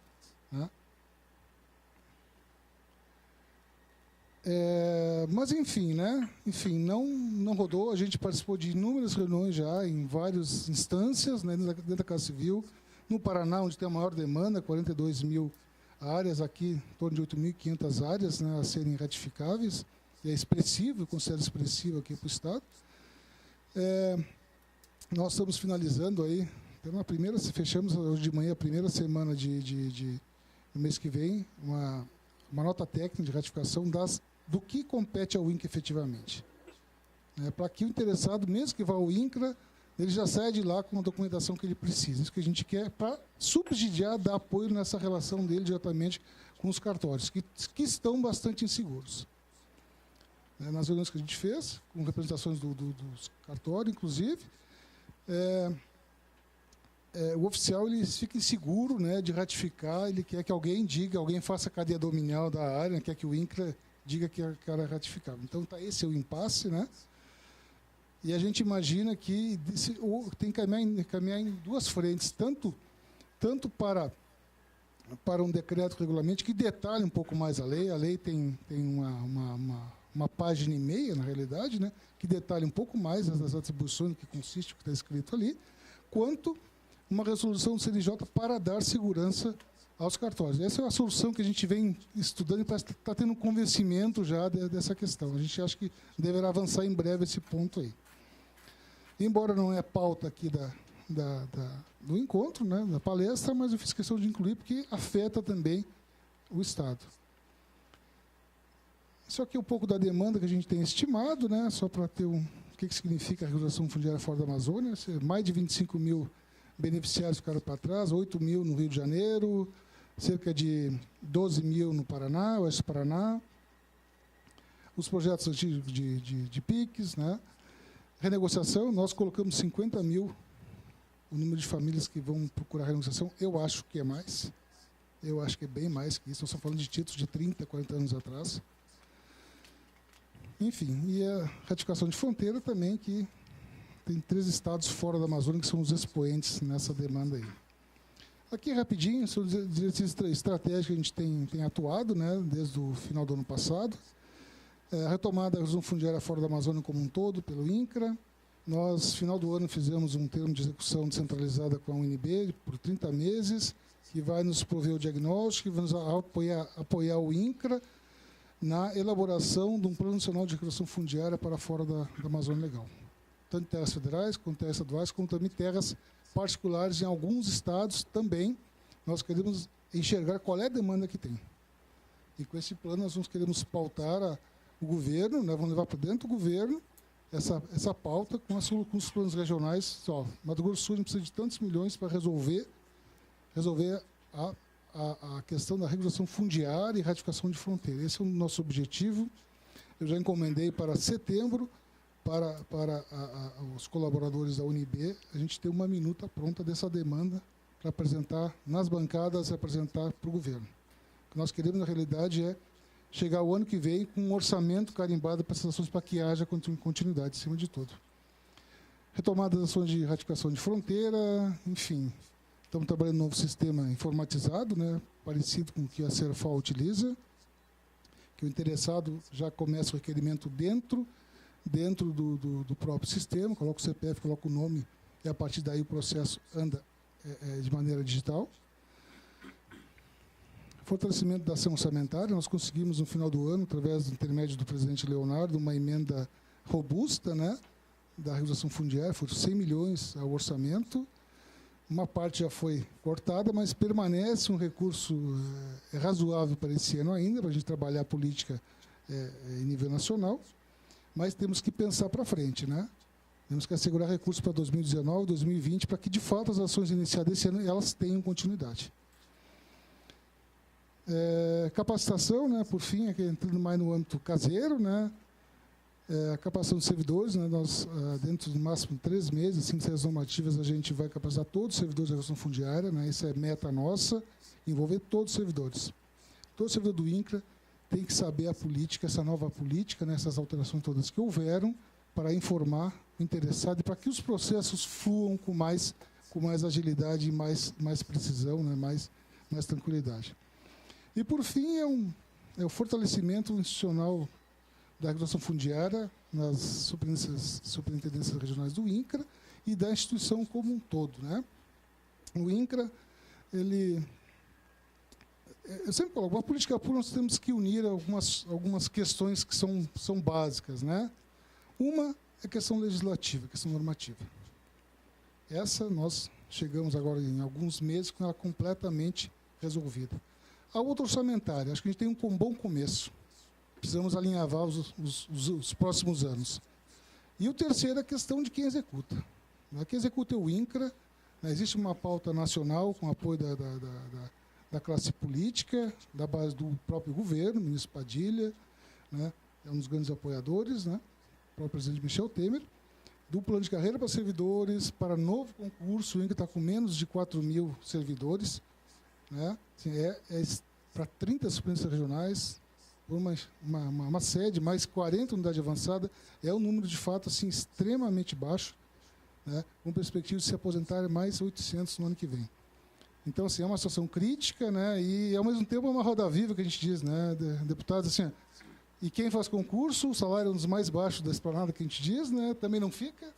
Né? Mas, enfim, né? Não rodou. A gente participou de inúmeras reuniões já, em várias instâncias, né, dentro da Casa Civil. No Paraná, onde tem a maior demanda, 42 mil áreas, aqui em torno de 8.500 áreas, né, a serem ratificáveis. E é expressivo, eu considero expressivo aqui para o Estado. Nós estamos finalizando aí, fechamos hoje de manhã a primeira semana do mês que vem, uma nota técnica de ratificação do que compete ao INCRA efetivamente. Para que o interessado, mesmo que vá ao INCRA, ele já sai de lá com a documentação que ele precisa. Isso que a gente quer para subsidiar, dar apoio nessa relação dele diretamente com os cartórios, que estão bastante inseguros. Nas reuniões que a gente fez, com representações dos cartórios, inclusive, o oficial ele fica inseguro, né, de ratificar, ele quer que alguém faça a cadeia dominial da área, né, quer que o INCRA diga que a cara é ratificável. Então, esse é o impasse, né? E a gente imagina que tem que caminhar em duas frentes, tanto para um decreto regulamento que detalhe um pouco mais a lei. A lei tem uma página e meia, na realidade, né, que detalha um pouco mais as atribuições, o que consiste, o que está escrito ali, quanto uma resolução do CNJ para dar segurança aos cartórios. Essa é a solução que a gente vem estudando e parece que está tendo um convencimento já dessa questão. A gente acha que deverá avançar em breve esse ponto aí. Embora não é pauta aqui do encontro, né, da palestra, mas eu fiz questão de incluir porque afeta também o Estado. Isso aqui é um pouco da demanda que a gente tem estimado, né, só para ter o que significa a regulação fundiária fora da Amazônia. Mais de 25 mil beneficiários ficaram para trás, 8 mil no Rio de Janeiro, cerca de 12 mil no Paraná, Oeste do Paraná. Os projetos antigos de PIX, né? Renegociação, nós colocamos 50 mil, o número de famílias que vão procurar renegociação. Eu acho que é mais. Eu acho que é bem mais que isso. Nós estamos falando de títulos de 30, 40 anos atrás. Enfim, e a ratificação de fronteira também, que tem 3 estados fora da Amazônia que são os expoentes nessa demanda aí. Aqui, rapidinho, são diretrizes estratégicas que a gente tem atuado, né, desde o final do ano passado. A retomada da regulação fundiária fora da Amazônia como um todo, pelo INCRA. Nós, final do ano, fizemos um termo de execução descentralizada com a UNB por 30 meses, que vai nos prover o diagnóstico, que vai nos apoiar o INCRA na elaboração de um Plano Nacional de Regulação Fundiária para fora da Amazônia Legal. Tanto terras federais, quanto terras estaduais, como também terras particulares em alguns estados também. Nós queremos enxergar qual é a demanda que tem. E com esse plano nós queremos pautar o governo, né, vamos levar para dentro do governo essa pauta com os planos regionais. Só, Mato Grosso do Sul precisa de tantos milhões para resolver a questão da regulação fundiária e ratificação de fronteira. Esse é o nosso objetivo. Eu já encomendei para setembro, para os colaboradores da UNB, a gente ter uma minuta pronta dessa demanda para apresentar nas bancadas e apresentar para o governo. O que nós queremos, na realidade, é chegar o ano que vem com um orçamento carimbado para essas ações, para que haja continuidade, acima de tudo. Retomada das ações de ratificação de fronteira, enfim. Estamos trabalhando num novo sistema informatizado, né, parecido com o que a Serfal utiliza, que o interessado já começa o requerimento dentro do próprio sistema, coloca o CPF, coloca o nome, e a partir daí o processo anda de maneira digital. Fortalecimento da ação orçamentária, nós conseguimos no final do ano, através do intermédio do presidente Leonardo, uma emenda robusta, né, da regulação fundiária, foram 100 milhões ao orçamento. Uma parte já foi cortada, mas permanece um recurso razoável para esse ano ainda, para a gente trabalhar a política em nível nacional, mas temos que pensar para frente, né? Temos que assegurar recursos para 2019, 2020, para que, de fato, as ações iniciadas esse ano elas tenham continuidade. Capacitação, né, por fim, aqui entrando mais no âmbito caseiro, né, a capacitação dos servidores, né, nós, dentro do máximo 3 meses, assim, se as normativas, a gente vai capacitar todos os servidores da regulação fundiária, né, isso é meta nossa, envolver todos os servidores. Todo servidor do INCRA tem que saber a política, essa nova política, né, essas alterações todas que houveram, para informar o interessado e para que os processos fluam com mais agilidade e mais precisão, né, mais tranquilidade. E, por fim, é o fortalecimento institucional da regulação fundiária nas superintendências regionais do INCRA e da instituição como um todo, né? O INCRA, eu sempre coloco, a política pública nós temos que unir algumas questões que são básicas, né? Uma é a questão legislativa, a questão normativa. Essa nós chegamos agora em alguns meses com ela completamente resolvida. A outra orçamentária, acho que a gente tem um bom começo. Precisamos alinhavar os próximos anos. E o terceiro é a questão de quem executa. Quem executa é o INCRA. Existe uma pauta nacional com apoio da classe política, da base do próprio governo, o ministro Padilha, né, é um dos grandes apoiadores, né, o próprio presidente Michel Temer, do plano de carreira para servidores, para novo concurso, o INCRA está com menos de 4 mil servidores, né, assim, para 30 superintendências regionais, por uma sede, mais 40 unidades avançadas, é um número de fato assim, extremamente baixo, né, com perspectiva de se aposentar mais 800 no ano que vem. Então, assim, é uma situação crítica, né, e, ao mesmo tempo, é uma roda viva que a gente diz, né, deputados, assim, e quem faz concurso, o salário é um dos mais baixos da esplanada que a gente diz, né, também não fica,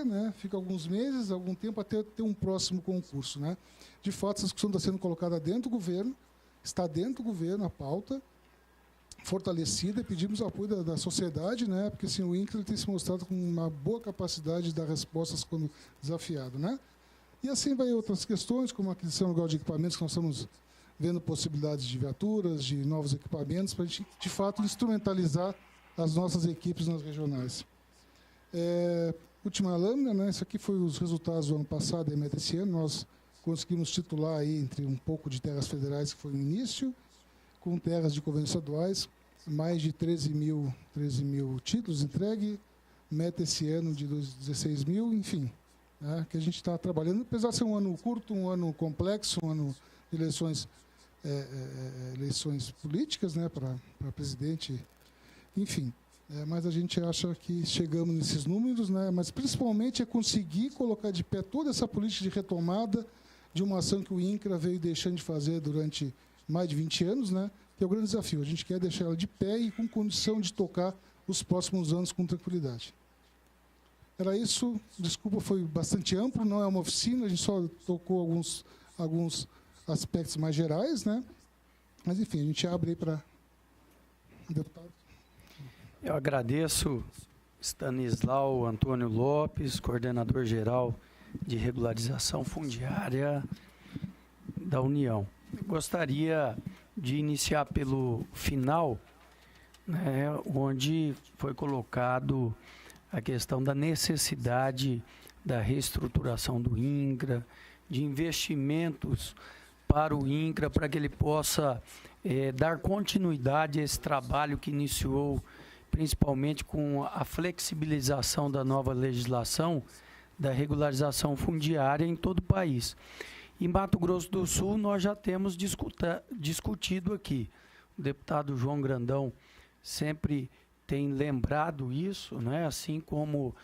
né, fica alguns meses, algum tempo, até ter um próximo concurso, né. De fato, essa discussão está sendo colocada dentro do governo, está dentro do governo a pauta, fortalecida, e pedimos apoio da sociedade, né, porque assim, o INCRA tem se mostrado com uma boa capacidade de dar respostas quando desafiado, né. E assim vai outras questões, como a aquisição legal de equipamentos, que nós estamos vendo possibilidades de viaturas, de novos equipamentos, para a gente, de fato, instrumentalizar as nossas equipes nas regionais. Última lâmina, né, isso aqui foi os resultados do ano passado e meta esse ano, nós conseguimos titular aí entre um pouco de terras federais, que foi no início, com terras de convênios estaduais, mais de 13 mil títulos entregue, meta esse ano de 16 mil, enfim, né, que a gente está trabalhando, apesar de ser um ano curto, um ano complexo, um ano de eleições políticas, né, para presidente, enfim, mas a gente acha que chegamos nesses números, né, mas principalmente é conseguir colocar de pé toda essa política de retomada de uma ação que o INCRA veio deixando de fazer durante mais de 20 anos, né, que é o grande desafio. A gente quer deixar ela de pé e com condição de tocar os próximos anos com tranquilidade. Era isso, desculpa, foi bastante amplo, não é uma oficina, a gente só tocou alguns aspectos mais gerais, né? Mas, enfim, a gente abre aí para o deputado. Eu agradeço Stanislau Antônio Lopes, coordenador-geral de regularização fundiária da União. Eu gostaria de iniciar pelo final, né, onde foi colocado a questão da necessidade da reestruturação do INCRA, de investimentos para o INCRA, para que ele possa dar continuidade a esse trabalho que iniciou principalmente com a flexibilização da nova legislação da regularização fundiária em todo o país. Em Mato Grosso do Sul, nós já temos discutido aqui. O deputado João Grandão sempre tem lembrado isso, né? Assim como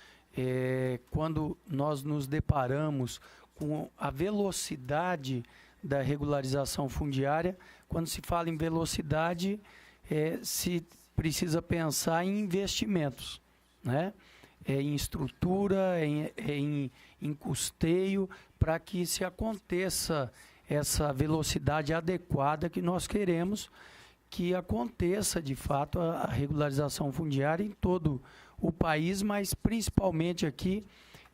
quando nós nos deparamos com a velocidade da regularização fundiária, quando se fala em velocidade, se precisa pensar em investimentos, né? Em estrutura, em custeio, para que se aconteça essa velocidade adequada que nós queremos que aconteça, de fato, a regularização fundiária em todo o país, mas principalmente aqui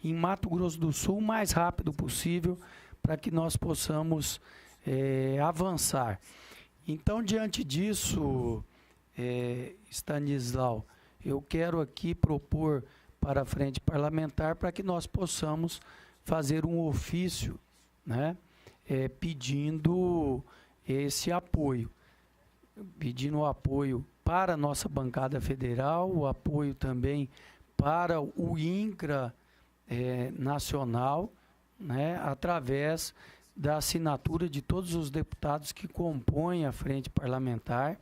em Mato Grosso do Sul, o mais rápido possível, para que nós possamos avançar. Então, diante disso, Stanislau, eu quero aqui propor para a frente parlamentar para que nós possamos fazer um ofício, né, pedindo esse apoio, pedindo o apoio para a nossa bancada federal, o apoio também para o INCRA nacional, né, através da assinatura de todos os deputados que compõem a frente parlamentar.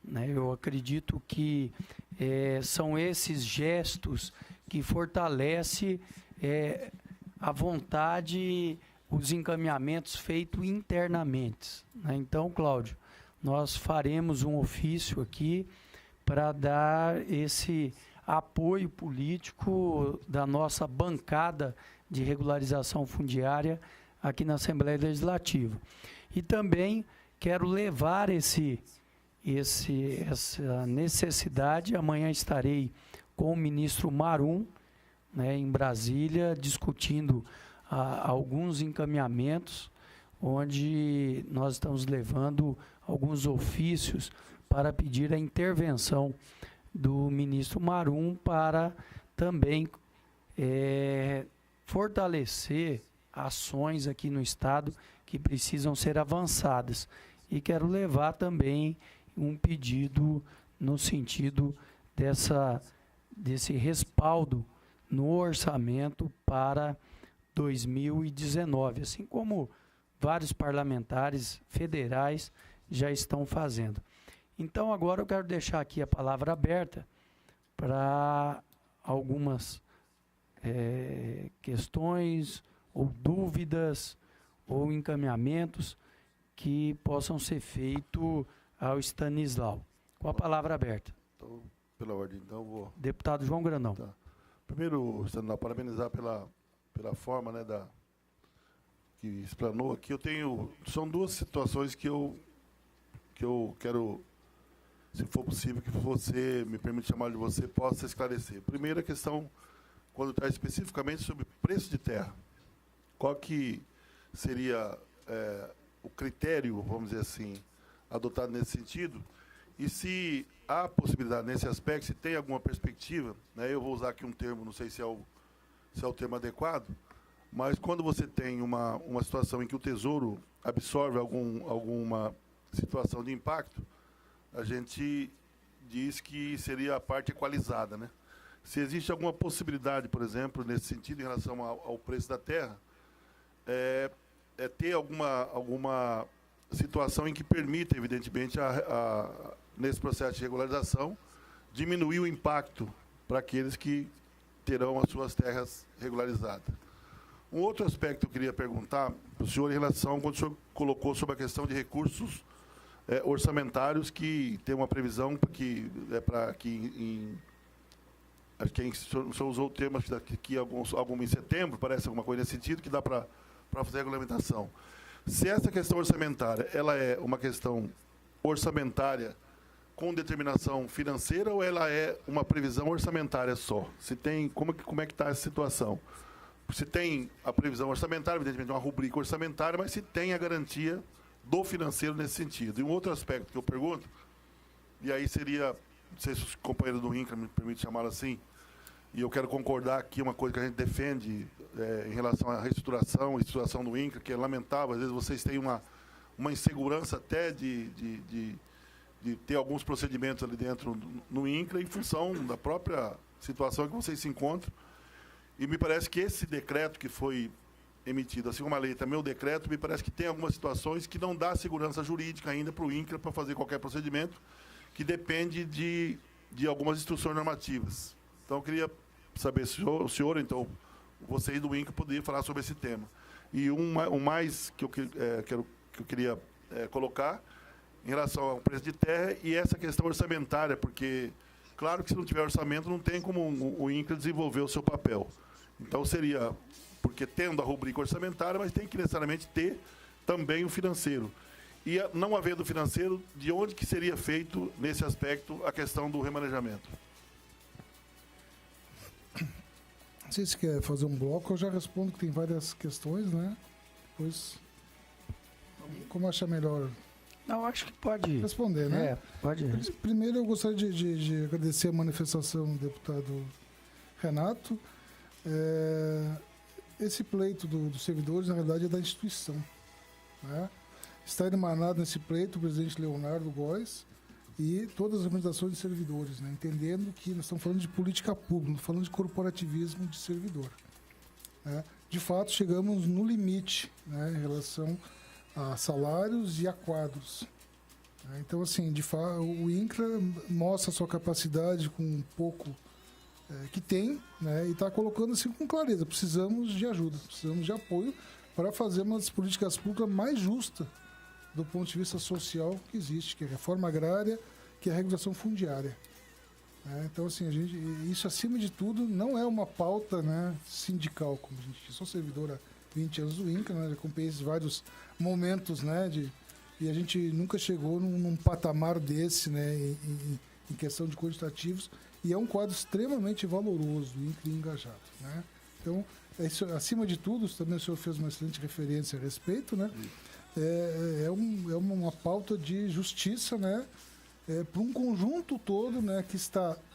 Né, eu acredito que são esses gestos que fortalecem a vontade, os encaminhamentos feitos internamente. Né? Então, Cláudio, nós faremos um ofício aqui para dar esse apoio político da nossa bancada de regularização fundiária aqui na Assembleia Legislativa. E também quero levar essa necessidade. Amanhã estarei com o ministro Marum, né, em Brasília, discutindo alguns encaminhamentos, onde nós estamos levando alguns ofícios para pedir a intervenção do ministro Marum para também fortalecer ações aqui no Estado que precisam ser avançadas. E quero levar também um pedido no sentido desse respaldo no orçamento para 2019, assim como vários parlamentares federais já estão fazendo. Então, agora eu quero deixar aqui a palavra aberta para algumas questões ou dúvidas ou encaminhamentos que possam ser feitos ao Stanislau. Com a palavra aberta. Então, pela ordem, então vou... Deputado João Grandão. Tá. Primeiro, Stanislau, parabenizar pela forma, né, que explanou aqui. São duas situações que eu quero, se for possível, que você, me permite chamar de você, possa esclarecer. Primeiro, a questão, quando traz especificamente sobre preço de terra. Qual que seria o critério, vamos dizer assim, adotado nesse sentido? E se há possibilidade nesse aspecto, se tem alguma perspectiva, né, eu vou usar aqui um termo, não sei se é o termo adequado, mas quando você tem uma situação em que o Tesouro absorve alguma situação de impacto, a gente diz que seria a parte equalizada, né? Se existe alguma possibilidade, por exemplo, nesse sentido, em relação ao preço da terra, ter alguma situação em que permita, evidentemente, nesse processo de regularização, diminuir o impacto para aqueles que terão as suas terras regularizadas. Um outro aspecto que eu queria perguntar para o senhor, em relação, quando o senhor colocou sobre a questão de recursos orçamentários, que tem uma previsão acho que o senhor usou o termo que algum em setembro, parece alguma coisa nesse sentido, que dá para fazer a regulamentação. Se essa questão orçamentária ela é uma questão orçamentária com determinação financeira ou ela é uma previsão orçamentária só? Se tem, como é que está essa situação? Se tem a previsão orçamentária, evidentemente uma rubrica orçamentária, mas se tem a garantia do financeiro nesse sentido. E um outro aspecto que eu pergunto, e aí seria não sei se os companheiros do INCRA me permitem chamar assim, e eu quero concordar aqui uma coisa que a gente defende em relação à reestruturação do INCRA, que é lamentável. Às vezes vocês têm uma insegurança até de ter alguns procedimentos ali dentro no INCRA em função da própria situação que vocês se encontram. E me parece que esse decreto que foi emitido, assim como a lei, também o decreto, me parece que tem algumas situações que não dá segurança jurídica ainda para o INCRA para fazer qualquer procedimento, que depende de algumas instruções normativas. Então, eu queria saber se o senhor, então, vocês do INCRA poderiam falar sobre esse tema. E um mais que eu queria colocar em relação ao preço de terra e essa questão orçamentária, porque, claro que se não tiver orçamento, não tem como o INCRA desenvolver o seu papel. Então, seria, porque tendo a rubrica orçamentária, mas tem que necessariamente ter também o financeiro. E não havendo financeiro, de onde que seria feito, nesse aspecto, a questão do remanejamento? Não sei se quer fazer um bloco, eu já respondo que tem várias questões, né? Depois, como achar melhor Não, acho que pode responder, né? Pode. Primeiro, eu gostaria de agradecer a manifestação do deputado Renato. Esse pleito dos servidores, na verdade, é da instituição, né? Está emanado nesse pleito o presidente Leonardo Góes e todas as organizações de servidores, né? Entendendo que nós estamos falando de política pública, não falando de corporativismo de servidor, né? De fato, chegamos no limite, né, em relação a salários e a quadros, né? Então, assim, de fato, o INCRA mostra a sua capacidade com um pouco que tem, né, e está colocando assim com clareza: precisamos de ajuda, precisamos de apoio para fazer uma das políticas públicas mais justas do ponto de vista social que existe, que é a reforma agrária, que é a regulação fundiária. Então, assim, isso, acima de tudo, não é uma pauta, né, sindical, como a gente diz. Sou servidor há 20 anos do INCRA, né, já acompanhei esses vários momentos, né, e a gente nunca chegou num patamar desse, né, em questão de quantitativos, e é um quadro extremamente valoroso, INCRA engajado, né? Então, isso, acima de tudo, também o senhor fez uma excelente referência a respeito, né? É uma pauta de justiça, né? Para um conjunto todo, né, que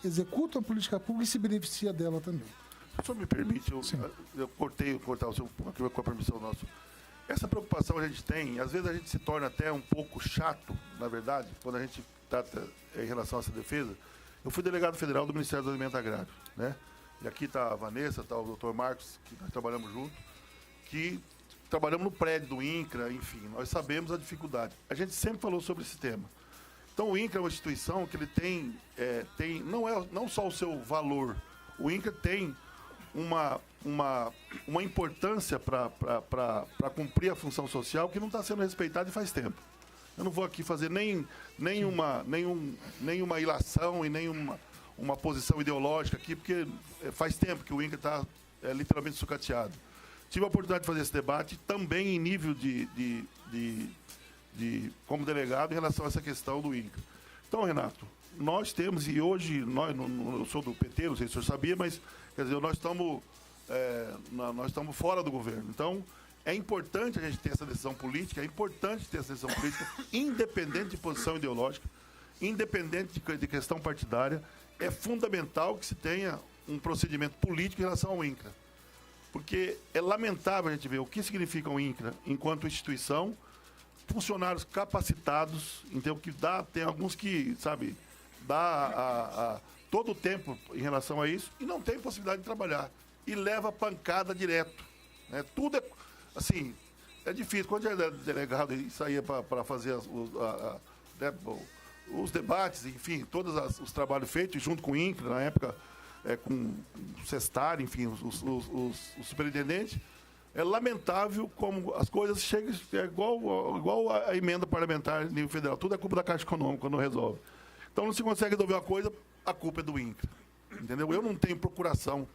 executa a política pública e se beneficia dela também. Se o senhor me permite, eu cortar o seu aqui com a permissão nossa. Essa preocupação a gente tem, às vezes a gente se torna até um pouco chato, na verdade, quando a gente trata em relação a essa defesa. Eu fui delegado federal do Ministério do Alimento Agrário, né? E aqui está a Vanessa, está o doutor Marcos, que nós trabalhamos junto, que trabalhamos no prédio do INCRA, enfim, nós sabemos a dificuldade. A gente sempre falou sobre esse tema. Então, o INCRA é uma instituição que ele tem não só o seu valor, o INCRA tem uma importância para cumprir a função social que não está sendo respeitada e faz tempo. Eu não vou aqui fazer nenhuma ilação e uma posição ideológica aqui, porque faz tempo que o INCRA está literalmente sucateado. Tive a oportunidade de fazer esse debate também em nível como delegado em relação a essa questão do INCRA. Então, Renato, nós temos, e hoje, eu sou do PT, não sei se o senhor sabia, mas, quer dizer, nós estamos fora do governo. Então, é importante a gente ter essa decisão política, independente de posição ideológica, independente de questão partidária. É fundamental que se tenha um procedimento político em relação ao INCRA. Porque é lamentável a gente ver o que significa o INCRA enquanto instituição, funcionários capacitados, então, que tem alguns que, sabe, dá todo o tempo em relação a isso e não tem possibilidade de trabalhar. E leva pancada direto, né? Tudo é, assim, é difícil. Quando eu era delegado e saía para fazer os debates, enfim, todos os trabalhos feitos junto com o INCRA, na época, com o Sestar, enfim, os superintendentes, é lamentável como as coisas chegam, igual a emenda parlamentar no nível federal. Tudo é culpa da Caixa Econômica quando resolve. Então, não se consegue resolver uma coisa, a culpa é do INCRA. Entendeu? Eu não tenho procuração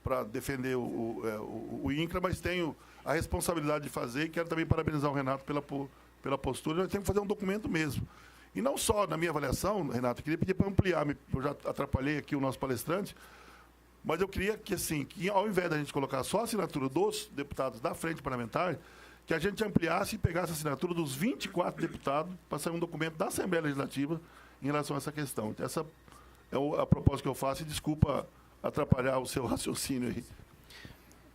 para defender o INCRA, mas tenho a responsabilidade de fazer, e quero também parabenizar o Renato pela postura. Nós temos que fazer um documento mesmo. E não só na minha avaliação, Renato, eu queria pedir para ampliar, eu já atrapalhei aqui o nosso palestrante, mas eu queria que, assim, que ao invés da gente colocar só a assinatura dos deputados da frente parlamentar, que a gente ampliasse e pegasse a assinatura dos 24 deputados para sair um documento da Assembleia Legislativa em relação a essa questão. Então, essa é a proposta que eu faço, e desculpa atrapalhar o seu raciocínio aí.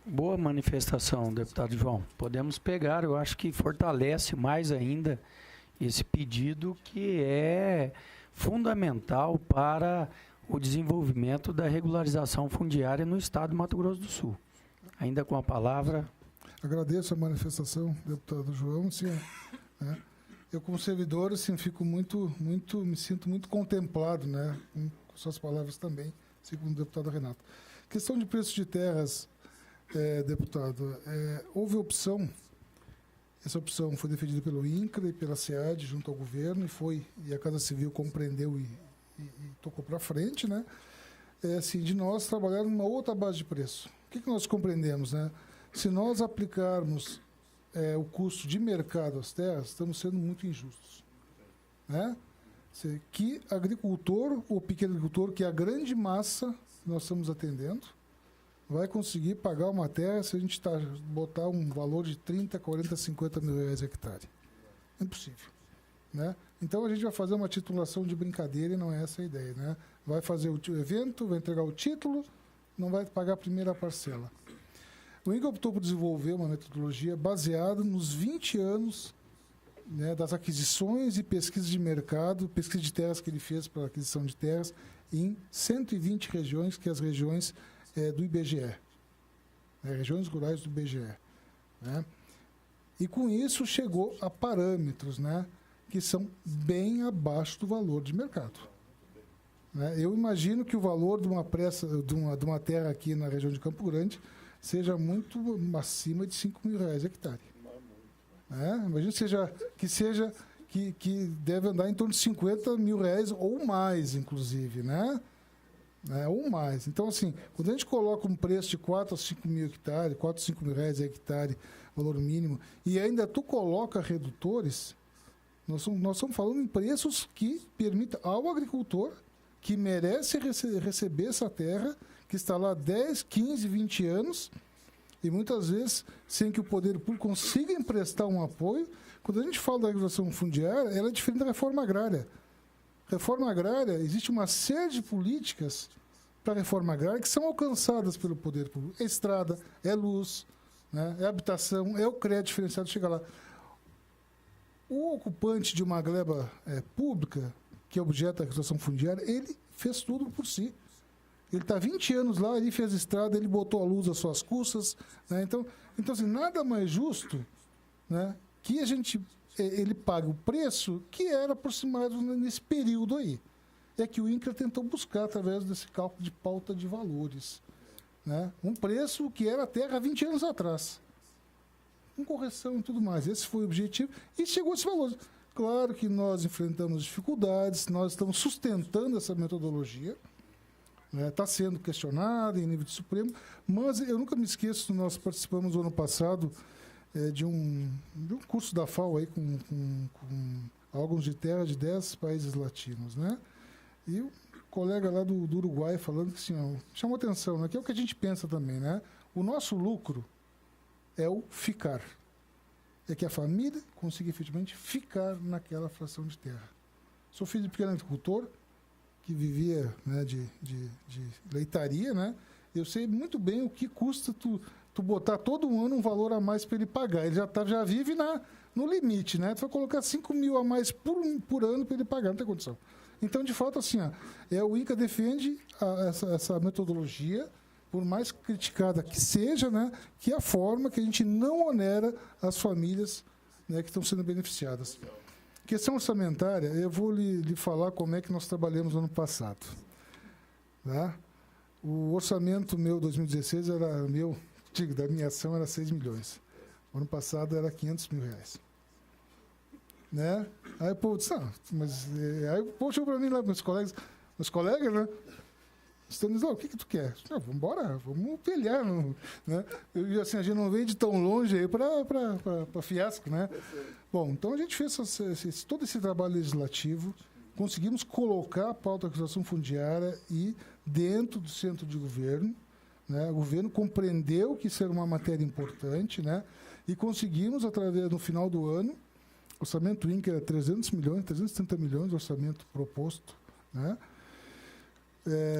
Boa manifestação, deputado João. Podemos pegar, eu acho que fortalece mais ainda esse pedido, que é fundamental para o desenvolvimento da regularização fundiária no estado de Mato Grosso do Sul. Ainda com a palavra. Agradeço a manifestação, deputado João. Sim, eu, como servidor, assim, me sinto muito contemplado, né, com suas palavras também, segundo o deputado Renato. Questão de preço de terras, deputado, houve opção. Essa opção foi defendida pelo INCRA e pela SEAD junto ao governo, e a Casa Civil compreendeu e tocou para frente, né? Assim, de nós trabalhar numa outra base de preço. O que nós compreendemos, né? Se nós aplicarmos o custo de mercado às terras, estamos sendo muito injustos, né? Que agricultor, ou pequeno agricultor, que é a grande massa que nós estamos atendendo, vai conseguir pagar uma terra se a gente botar um valor de 30, 40, 50 mil reais hectare. É impossível, né? Então a gente vai fazer uma titulação de brincadeira, e não é essa a ideia, né? Vai fazer o evento, vai entregar o título, não vai pagar a primeira parcela. O INCRA optou por desenvolver uma metodologia baseada nos 20 anos, né, das aquisições e pesquisas de mercado, pesquisa de terras que ele fez para aquisição de terras em 120 regiões, que é as regiões do IBGE, né, regiões rurais do IBGE, né? E com isso chegou a parâmetros, né, que são bem abaixo do valor de mercado, né? Eu imagino que o valor de de uma terra aqui na região de Campo Grande seja muito acima de 5 mil reais hectare. Imagino que deve andar em torno de 50 mil reais ou mais, inclusive, né? Ou mais. Então, assim, quando a gente coloca um preço de 4 a 5 mil hectares, 4 a 5 mil reais hectare, valor mínimo, e ainda tu coloca redutores, nós estamos falando em preços que permitam ao agricultor, que merece receber essa terra, que está lá 10, 15, 20 anos, e muitas vezes sem que o poder público consiga emprestar um apoio. Quando a gente fala da regulação fundiária, ela é diferente da reforma agrária. Reforma agrária, existe uma série de políticas para a reforma agrária que são alcançadas pelo poder público. É estrada, é luz, né, é habitação, é o crédito diferenciado, chega lá. O ocupante de uma gleba pública, que é objeto da regulação fundiária, ele fez tudo por si. Ele está 20 anos lá, ele fez estrada, ele botou a luz às suas custas, né? Então assim, nada mais justo, né, que ele pague o preço que era aproximado nesse período aí. É que o INCRA tentou buscar através desse cálculo de pauta de valores, né, um preço que era a terra há 20 anos atrás, com correção e tudo mais. Esse foi o objetivo e chegou a esse valor. Claro que nós enfrentamos dificuldades, nós estamos sustentando essa metodologia, está sendo questionado em nível de Supremo, mas eu nunca me esqueço, nós participamos no ano passado de um curso da FAO aí, com órgãos de terra de 10 países latinos, né? E o colega lá do Uruguai falando que assim, chamou atenção, né? Que é o que a gente pensa também, né? O nosso lucro é o ficar. É que a família consiga efetivamente ficar naquela fração de terra. Sou filho de pequeno agricultor, que vivia, né, de leitaria, né? Eu sei muito bem o que custa tu botar todo ano um valor a mais para ele pagar. Ele já vive no limite, né? Tu vai colocar 5 mil a mais por ano para ele pagar, não tem condição. Então, de fato, assim, o INCRA defende essa metodologia, por mais criticada que seja, né, que é a forma que a gente não onera as famílias, né, que estão sendo beneficiadas. Questão orçamentária, eu vou lhe falar como é que nós trabalhamos no ano passado. Tá? O orçamento meu 2016 da minha ação era 6 milhões. O ano passado era 500 mil reais. Né? Aí o povo disse, aí o povo chegou para mim lá, meus colegas, né? Stanislau, o que tu quer? Vamos embora, vamos pelear. Né? Assim, a gente não vem de tão longe aí para fiasco, né? Bom, então a gente fez todo esse trabalho legislativo, conseguimos colocar a pauta da acusação fundiária dentro do centro de governo, né? O governo compreendeu que isso era uma matéria importante, né? E conseguimos, no final do ano, O orçamento do INCRA é 300 milhões, 330 milhões de orçamento proposto, né?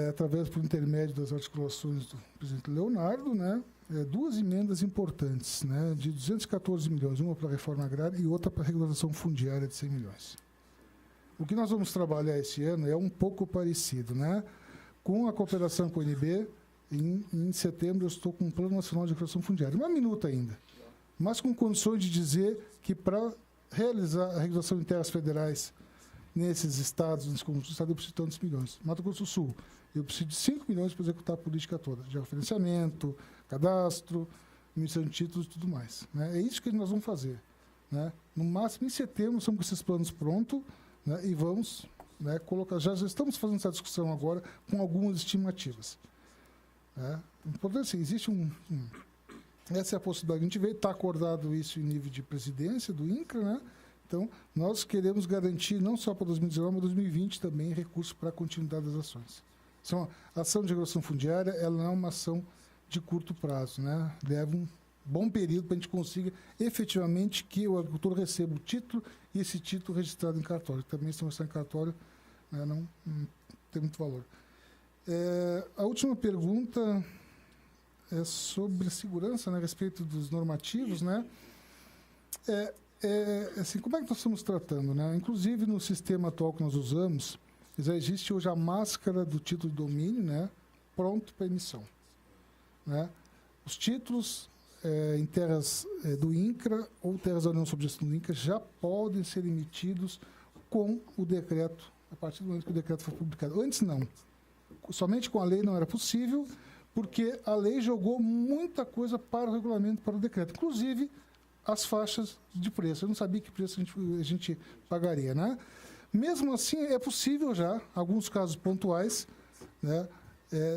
Através, por intermédio das articulações do presidente Leonardo, né? Duas emendas importantes, né? De 214 milhões, uma para a reforma agrária e outra para a regularização fundiária de 100 milhões. O que nós vamos trabalhar esse ano é um pouco parecido, né? Com a cooperação com o INB, em setembro eu estou com um Plano Nacional de Recuperação Fundiária. Uma minuta ainda, mas com condições de dizer que para realizar a regulação em terras federais nesses estados, nesse conjunto do estado, eu preciso de tantos milhões. Mato Grosso do Sul, eu preciso de 5 milhões para executar a política toda, de referenciamento, cadastro, emissão de títulos e tudo mais, né? É isso que nós vamos fazer, né? No máximo, em setembro, estamos com esses planos prontos, né? E vamos, né, colocar. Já estamos fazendo essa discussão agora com algumas estimativas. Importante, assim, existe essa é a possibilidade que a gente vê, está acordado isso em nível de presidência do INCRA, né? Então, nós queremos garantir, não só para 2019, mas 2020 também, recursos para a continuidade das ações. Então, a ação de regulação fundiária, ela não é uma ação de curto prazo, né? Leva um bom período para a gente consiga efetivamente que o agricultor receba o título e esse título registrado em cartório. Também, se não está em cartório, né, não tem muito valor. A última pergunta é sobre a segurança, né, a respeito dos normativos, né? Assim, como é que nós estamos tratando, né? Inclusive, no sistema atual que nós usamos, já existe hoje a máscara do título de domínio, né, pronto para emissão, né? Os títulos em terras do INCRA ou terras da União sob gestão do INCRA já podem ser emitidos com o decreto, a partir do momento que o decreto for publicado. Antes, não. Somente com a lei não era possível, porque a lei jogou muita coisa para o regulamento, para o decreto, inclusive as faixas de preço. Eu não sabia que preço a gente pagaria, né? Mesmo assim, é possível já, alguns casos pontuais, né,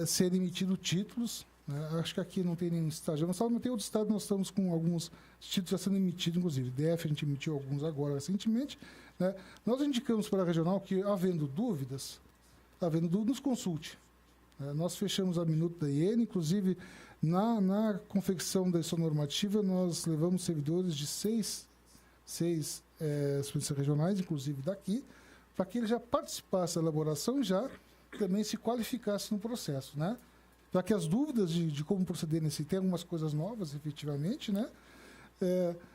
ser emitidos títulos, né? Acho que aqui não tem nenhum estágio avançado, mas tem outro estado, nós estamos com alguns títulos já sendo emitidos, inclusive. DF, a gente emitiu alguns agora recentemente, né? Nós indicamos para a regional que, havendo dúvidas, nos consulte. Nós fechamos a minuta da IN, inclusive na confecção da edição normativa, nós levamos servidores de seis superintendentes regionais, inclusive daqui, para que ele já participasse da elaboração e já também se qualificasse no processo, né? Para que as dúvidas de como proceder tem algumas coisas novas, efetivamente, né?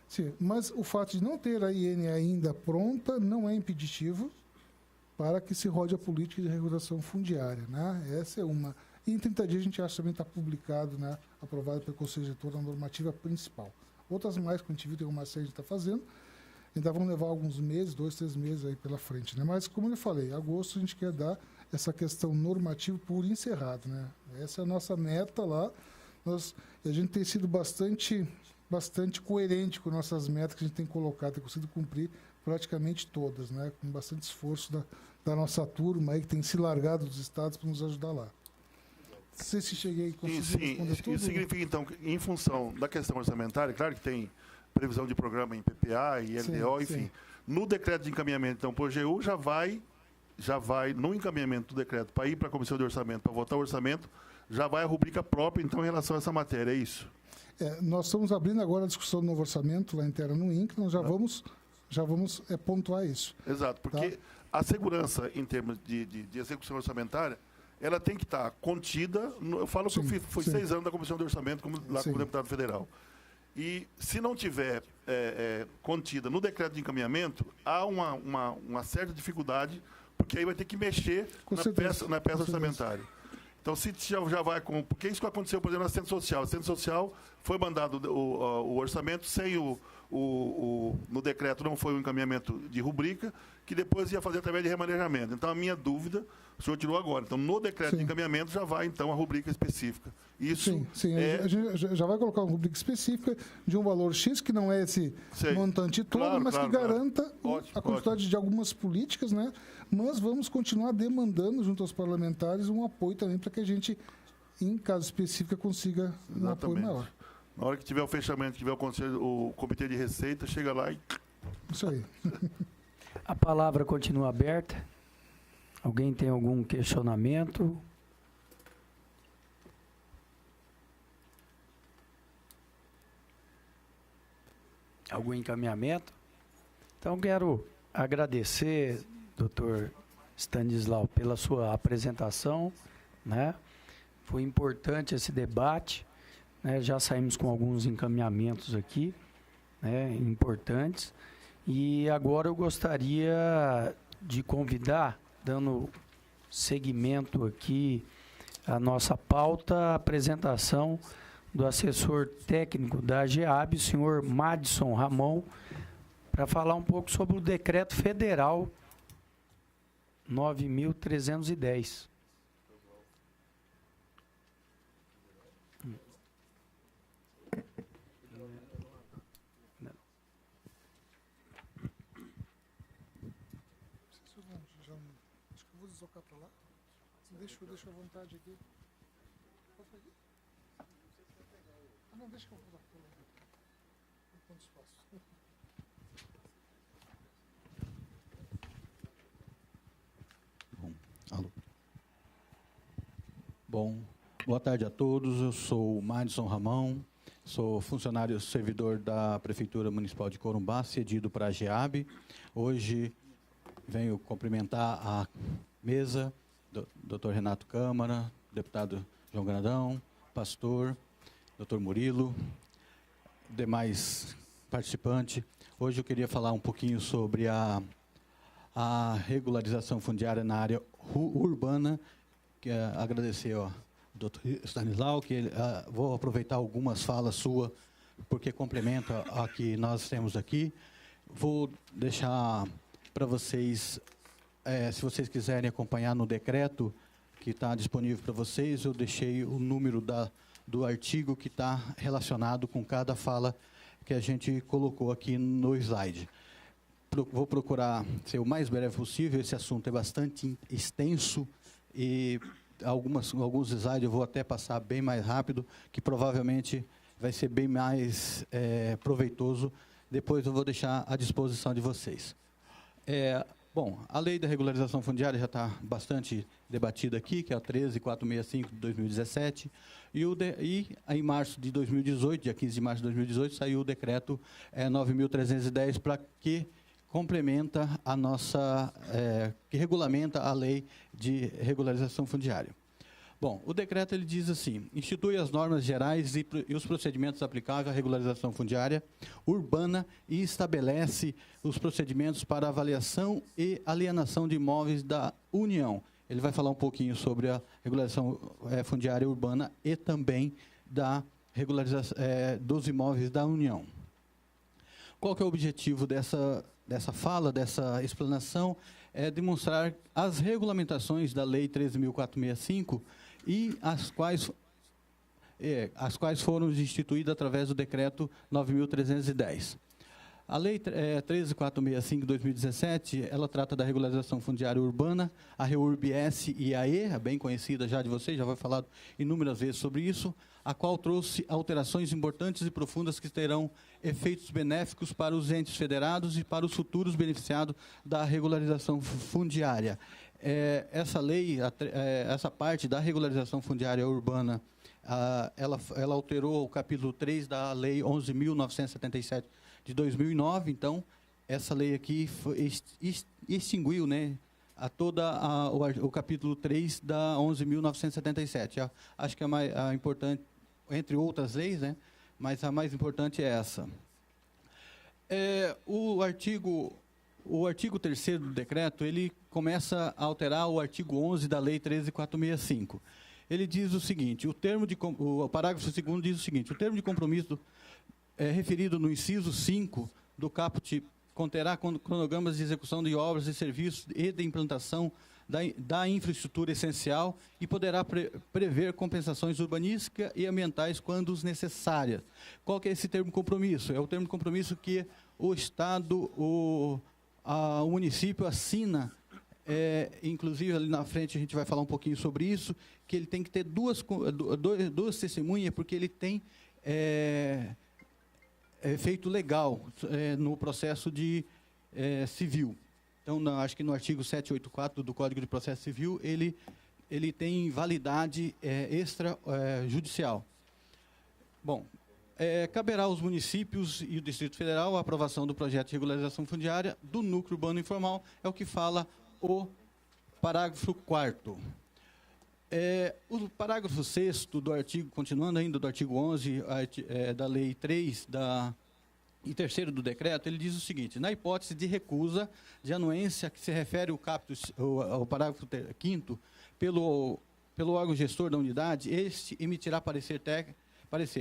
Sim, mas o fato de não ter a IN ainda pronta não é impeditivo para que se rode a política de regulação fundiária, né? Essa é uma. E em 30 dias a gente acha que também está publicado, né, aprovado pelo Conselho Gestor, a normativa principal. Outras mais que a gente viu, tem uma série que está fazendo, ainda vão levar alguns meses, 2, 3 meses aí pela frente, né? Mas, como eu falei, em agosto a gente quer dar essa questão normativa por encerrado, né? Essa é a nossa meta lá. A gente tem sido bastante coerente com nossas metas que a gente tem colocado, tem conseguido cumprir praticamente todas, né? Com bastante esforço da nossa turma aí, que tem se largado dos estados para nos ajudar lá. Não sei se cheguei a conseguir responder tudo. Isso significa, então, que em função da questão orçamentária, claro que tem previsão de programa em PPA e LDO, enfim. Sim. No decreto de encaminhamento, então, por GU, já vai, no encaminhamento do decreto, para ir para a Comissão de Orçamento, para votar o orçamento, já vai a rubrica própria, então, em relação a essa matéria, é isso? Nós estamos abrindo agora a discussão do novo orçamento, lá interna no INCRA, nós já vamos pontuar isso. Exato, porque a segurança, em termos de execução orçamentária, ela tem que estar contida. Eu falo que eu fui 6 anos da Comissão de Orçamento como deputado federal. E se não tiver contida no decreto de encaminhamento, há uma certa dificuldade, porque aí vai ter que mexer na peça orçamentária. Então, se já vai com... Porque isso que aconteceu, por exemplo, na assistência social. A assistência social foi mandado o orçamento sem no decreto não foi o encaminhamento de rubrica, que depois ia fazer através de remanejamento. Então, a minha dúvida, o senhor tirou agora. Então, no decreto de encaminhamento já vai, então, a rubrica específica. Isso a gente já vai colocar uma rubrica específica de um valor X, que não é esse montante todo, mas que garanta a quantidade de algumas políticas, né? Mas vamos continuar demandando, junto aos parlamentares, um apoio também para que a gente, em caso específico, consiga um apoio maior. Na hora que tiver o fechamento, tiver o comitê de receita, chega lá e... Isso aí. A palavra continua aberta. Alguém tem algum questionamento? Algum encaminhamento? Então, quero agradecer, doutor Stanislau, pela sua apresentação, né? Foi importante esse debate, né? Já saímos com alguns encaminhamentos aqui, né? Importantes. E agora eu gostaria de convidar, dando seguimento aqui à nossa pauta, a apresentação do assessor técnico da AGEAB, o senhor Madison Ramon, para falar um pouco sobre o decreto federal 9.310. Acho que eu vou deslocar para lá. Deixa à vontade aqui. Não, deixa que eu vou lá. Quanto espaço. Alô. Bom, boa tarde a todos. Eu sou o Madison Ramon, sou funcionário servidor da Prefeitura Municipal de Corumbá, cedido para a AGEAB. Hoje venho cumprimentar a mesa, doutor Renato Câmara, deputado João Grandão, pastor, doutor Murilo, demais participantes. Hoje eu queria falar um pouquinho sobre a regularização fundiária na área urbana, que agradecer ao doutor Stanislau, que vou aproveitar algumas falas suas, porque complementa a que nós temos aqui. Vou deixar para vocês, se vocês quiserem acompanhar no decreto que está disponível para vocês, eu deixei o número do artigo que está relacionado com cada fala que a gente colocou aqui no slide. Vou procurar ser o mais breve possível, esse assunto é bastante extenso e alguns slides eu vou até passar bem mais rápido, que provavelmente vai ser bem mais proveitoso. Depois eu vou deixar à disposição de vocês. Bom, a lei da regularização fundiária já está bastante debatida aqui, que é a 13.465 de 2017, e em março de 2018, dia 15 de março de 2018, saiu o decreto 9.310 para que complementa a nossa, que regulamenta a lei de regularização fundiária. Bom, o decreto ele diz assim: institui as normas gerais e os procedimentos aplicáveis à regularização fundiária urbana e estabelece os procedimentos para avaliação e alienação de imóveis da União. Ele vai falar um pouquinho sobre a regularização fundiária urbana e também da regularização dos imóveis da União. Qual que é o objetivo dessa fala, dessa explanação? É demonstrar as regulamentações da Lei 13.465 e as quais foram instituídas através do Decreto 9.310. A Lei 13.465 de 2017, ela trata da regularização fundiária urbana, a REURB-S e a E, bem conhecida já de vocês, já foi falado inúmeras vezes sobre isso, a qual trouxe alterações importantes e profundas que terão efeitos benéficos para os entes federados e para os futuros beneficiados da regularização fundiária. Essa lei, essa parte da regularização fundiária urbana, ela alterou o capítulo 3 da Lei 11.977 de 2009, então, essa lei aqui extinguiu, né, o capítulo 3 da 11.977. Acho que a importante, entre outras leis, né, mas a mais importante é essa. O artigo 3º do decreto, ele começa a alterar o artigo 11 da Lei 13.465. Ele diz o seguinte: o parágrafo 2º diz o seguinte: o termo de compromisso referido no inciso 5 do caput conterá cronogramas de execução de obras e serviços e de implantação da infraestrutura essencial e poderá prever compensações urbanísticas e ambientais quando necessárias. Qual que é esse termo de compromisso? É o termo de compromisso que o Estado, o município assina, inclusive ali na frente a gente vai falar um pouquinho sobre isso, que ele tem que ter duas testemunhas, porque ele tem efeito legal no processo de civil. Então, acho que no artigo 784 do Código de Processo Civil, ele tem validade extrajudicial. Bom, caberá aos municípios e o Distrito Federal a aprovação do projeto de regularização fundiária do núcleo urbano informal, é o que fala o parágrafo 4º. O parágrafo 6º do artigo, continuando ainda do artigo 11 da Lei 3 e 3º do decreto, ele diz o seguinte: na hipótese de recusa de anuência que se refere ao parágrafo 5º pelo órgão gestor da unidade, este emitirá parecer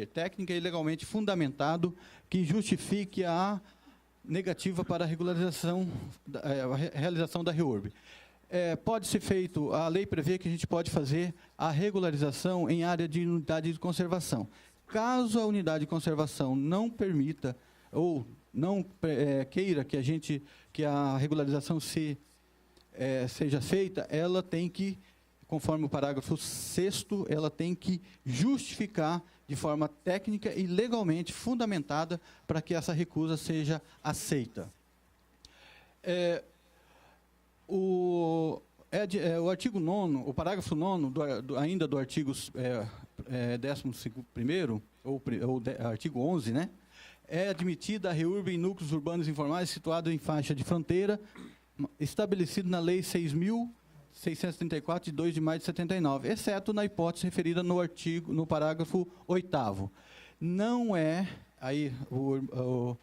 técnico e legalmente fundamentado que justifique a negativa para a realização da REURB. Pode ser feito, a lei prevê que a gente pode fazer a regularização em área de unidade de conservação. Caso a unidade de conservação não permita ou não queira que a regularização seja feita, ela tem que, conforme o parágrafo 6º, ela tem que justificar de forma técnica e legalmente fundamentada para que essa recusa seja aceita. O artigo 9º, o parágrafo 9º, ainda do artigo 11º, ou artigo 11, né? É admitida a REURB em núcleos urbanos informais situados em faixa de fronteira, estabelecido na Lei 6.634, de 2 de maio de 79, exceto na hipótese referida no parágrafo 8º. Não é, aí o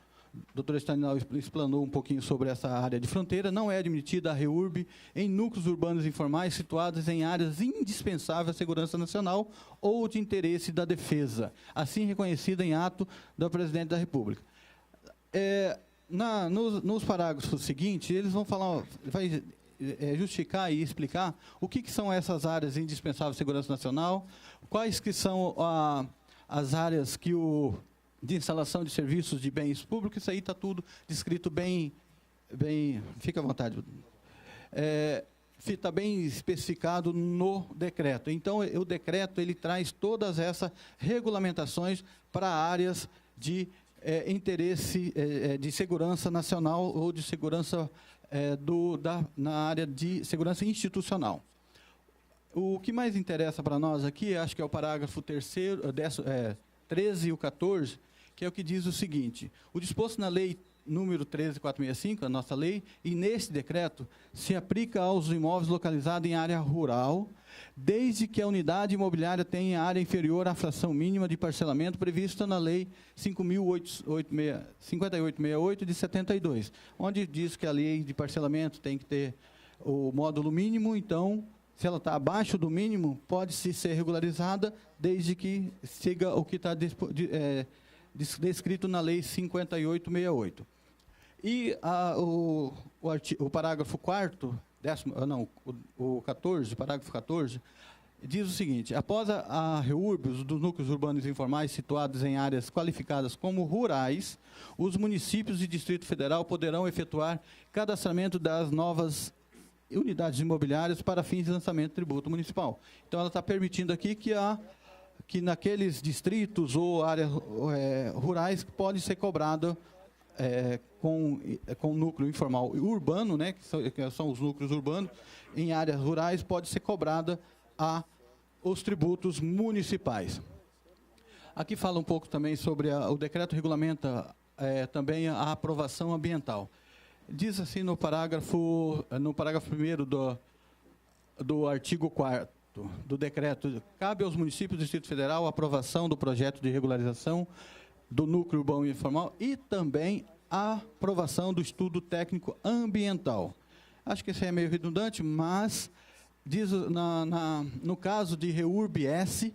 doutor Stanislau explanou um pouquinho sobre essa área de fronteira, não é admitida a REURB em núcleos urbanos informais situados em áreas indispensáveis à segurança nacional ou de interesse da defesa, assim reconhecida em ato do Presidente da República. Nos parágrafos seguintes, eles vão falar, vai justificar e explicar o que são essas áreas indispensáveis à segurança nacional, quais que são as áreas de instalação de serviços de bens públicos. Isso aí está tudo descrito bem, fica à vontade. Está bem especificado no decreto. Então, o decreto ele traz todas essas regulamentações para áreas de interesse de segurança nacional ou de segurança na área de segurança institucional. O que mais interessa para nós aqui, acho que é o parágrafo 13 e o 14, que é o que diz o seguinte: o disposto na lei número 13465, a nossa lei, e neste decreto, se aplica aos imóveis localizados em área rural, desde que a unidade imobiliária tenha área inferior à fração mínima de parcelamento prevista na lei 5868 de 72, onde diz que a lei de parcelamento tem que ter o módulo mínimo. Então, se ela está abaixo do mínimo, pode-se ser regularizada desde que siga o que está descrito na Lei 5868. E o parágrafo 4º, o 14, parágrafo 14, diz o seguinte: após a REURB dos núcleos urbanos informais situados em áreas qualificadas como rurais, os municípios e Distrito Federal poderão efetuar cadastramento das novas unidades imobiliárias para fins de lançamento de tributo municipal. Então, ela está permitindo aqui que naqueles distritos ou áreas rurais pode ser cobrado com núcleo informal e urbano, né, que são os núcleos urbanos, em áreas rurais, pode ser cobrada os tributos municipais. Aqui fala um pouco também sobre o decreto regulamenta também a aprovação ambiental. Diz assim no parágrafo 1º do artigo 4º do decreto: cabe aos municípios do Distrito Federal a aprovação do projeto de regularização do núcleo urbano informal e também a aprovação do estudo técnico ambiental. Acho que isso é meio redundante, mas diz no caso de REURB-S,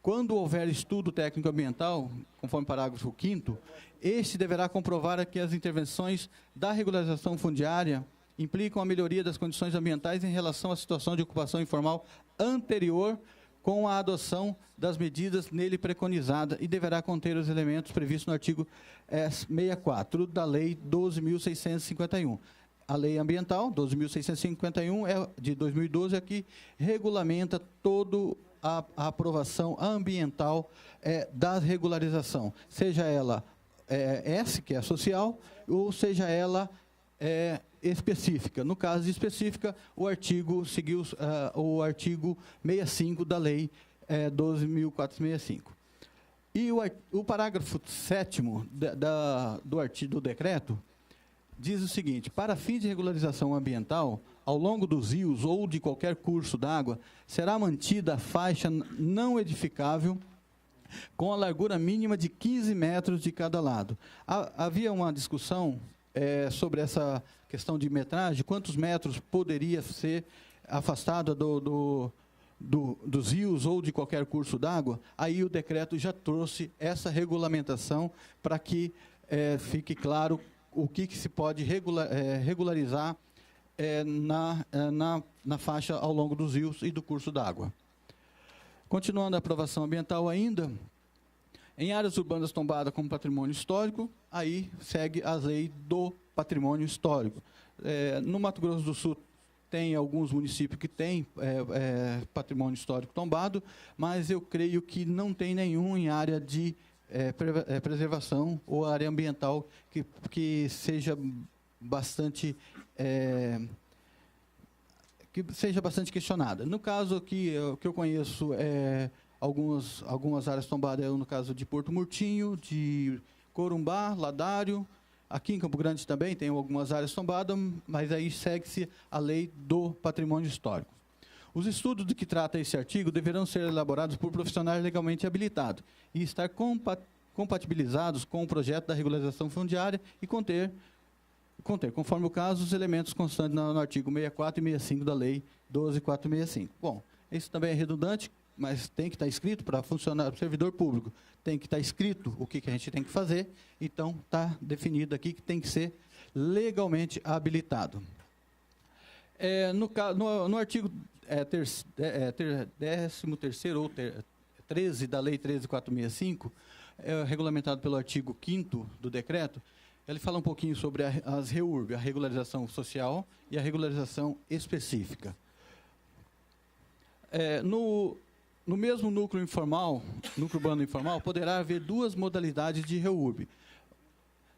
quando houver estudo técnico ambiental, conforme o parágrafo 5º, este deverá comprovar que as intervenções da regularização fundiária implicam a melhoria das condições ambientais em relação à situação de ocupação informal anterior, com a adoção das medidas nele preconizadas, e deverá conter os elementos previstos no artigo 64 da Lei 12.651. A Lei Ambiental 12.651 é de 2012, é que regulamenta toda a aprovação ambiental da regularização, seja ela S, que é social, ou seja ela específica. No caso de específica, o artigo seguiu o artigo 65 da Lei 12.465. E o parágrafo 7º do decreto diz o seguinte: para fins de regularização ambiental, ao longo dos rios ou de qualquer curso d'água, será mantida a faixa não edificável com a largura mínima de 15 metros de cada lado. Havia uma discussão sobre essa questão de metragem, quantos metros poderia ser afastada dos rios ou de qualquer curso d'água. Aí o decreto já trouxe essa regulamentação para que fique claro o que se pode regularizar na faixa ao longo dos rios e do curso d'água. Continuando a aprovação ambiental ainda, em áreas urbanas tombadas como patrimônio histórico, aí segue a lei do patrimônio histórico. No Mato Grosso do Sul, tem alguns municípios que têm patrimônio histórico tombado, mas eu creio que não tem nenhum em área de preservação ou área ambiental que seja bastante questionada. No caso que eu conheço, algumas áreas tombadas, no caso de Porto Murtinho, de Corumbá, Ladário. Aqui em Campo Grande também tem algumas áreas tombadas, mas aí segue-se a lei do patrimônio histórico. Os estudos de que trata esse artigo deverão ser elaborados por profissionais legalmente habilitados e estar compatibilizados com o projeto da regularização fundiária e conter, conforme o caso, os elementos constantes no artigo 64 e 65 da Lei 12.465. Bom, isso também é redundante, mas tem que estar escrito para funcionar, para o servidor público, tem que estar escrito o que a gente tem que fazer, então está definido aqui que tem que ser legalmente habilitado. No artigo 13º ou 13 da Lei 13.465, regulamentado pelo artigo 5º do decreto, ele fala um pouquinho sobre as REURB, a regularização social e a regularização específica. No mesmo núcleo informal, núcleo urbano informal, poderá haver duas modalidades de REURB,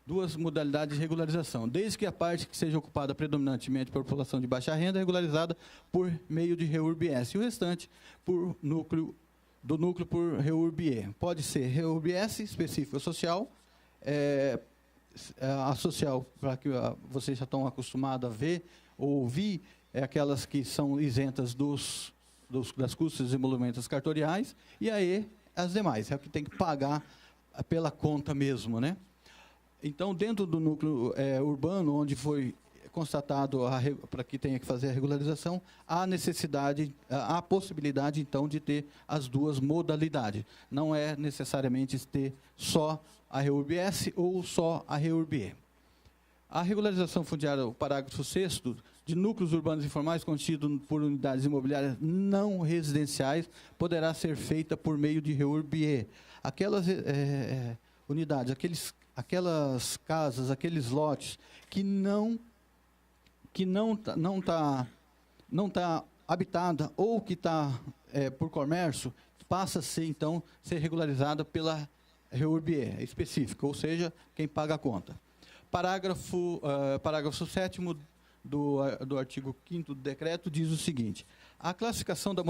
duas modalidades de regularização, desde que a parte que seja ocupada predominantemente por população de baixa renda é regularizada por meio de REURB-S, e o restante do núcleo por REURB-E. Pode ser REURB-S, específica social, a social, para que vocês já estão acostumados a ver ou ouvir, aquelas que são isentas das custas e emolumentos cartoriais, e aí as demais, é o que tem que pagar pela conta mesmo, né? Então, dentro do núcleo urbano, onde foi constatado para que tenha que fazer a regularização, há possibilidade, então, de ter as duas modalidades. Não é necessariamente ter só a REURB-S ou só a REURB-E. A regularização fundiária, o parágrafo 6º, de núcleos urbanos informais constituídos por unidades imobiliárias não residenciais, poderá ser feita por meio de REURB-E. Aquelas unidades, aquelas casas, aqueles lotes que não tá habitada ou que está por comércio, passa a ser, então, regularizada pela REURB-E específica, ou seja, quem paga a conta. Parágrafo 7º do artigo 5º do decreto diz o seguinte: a classificação da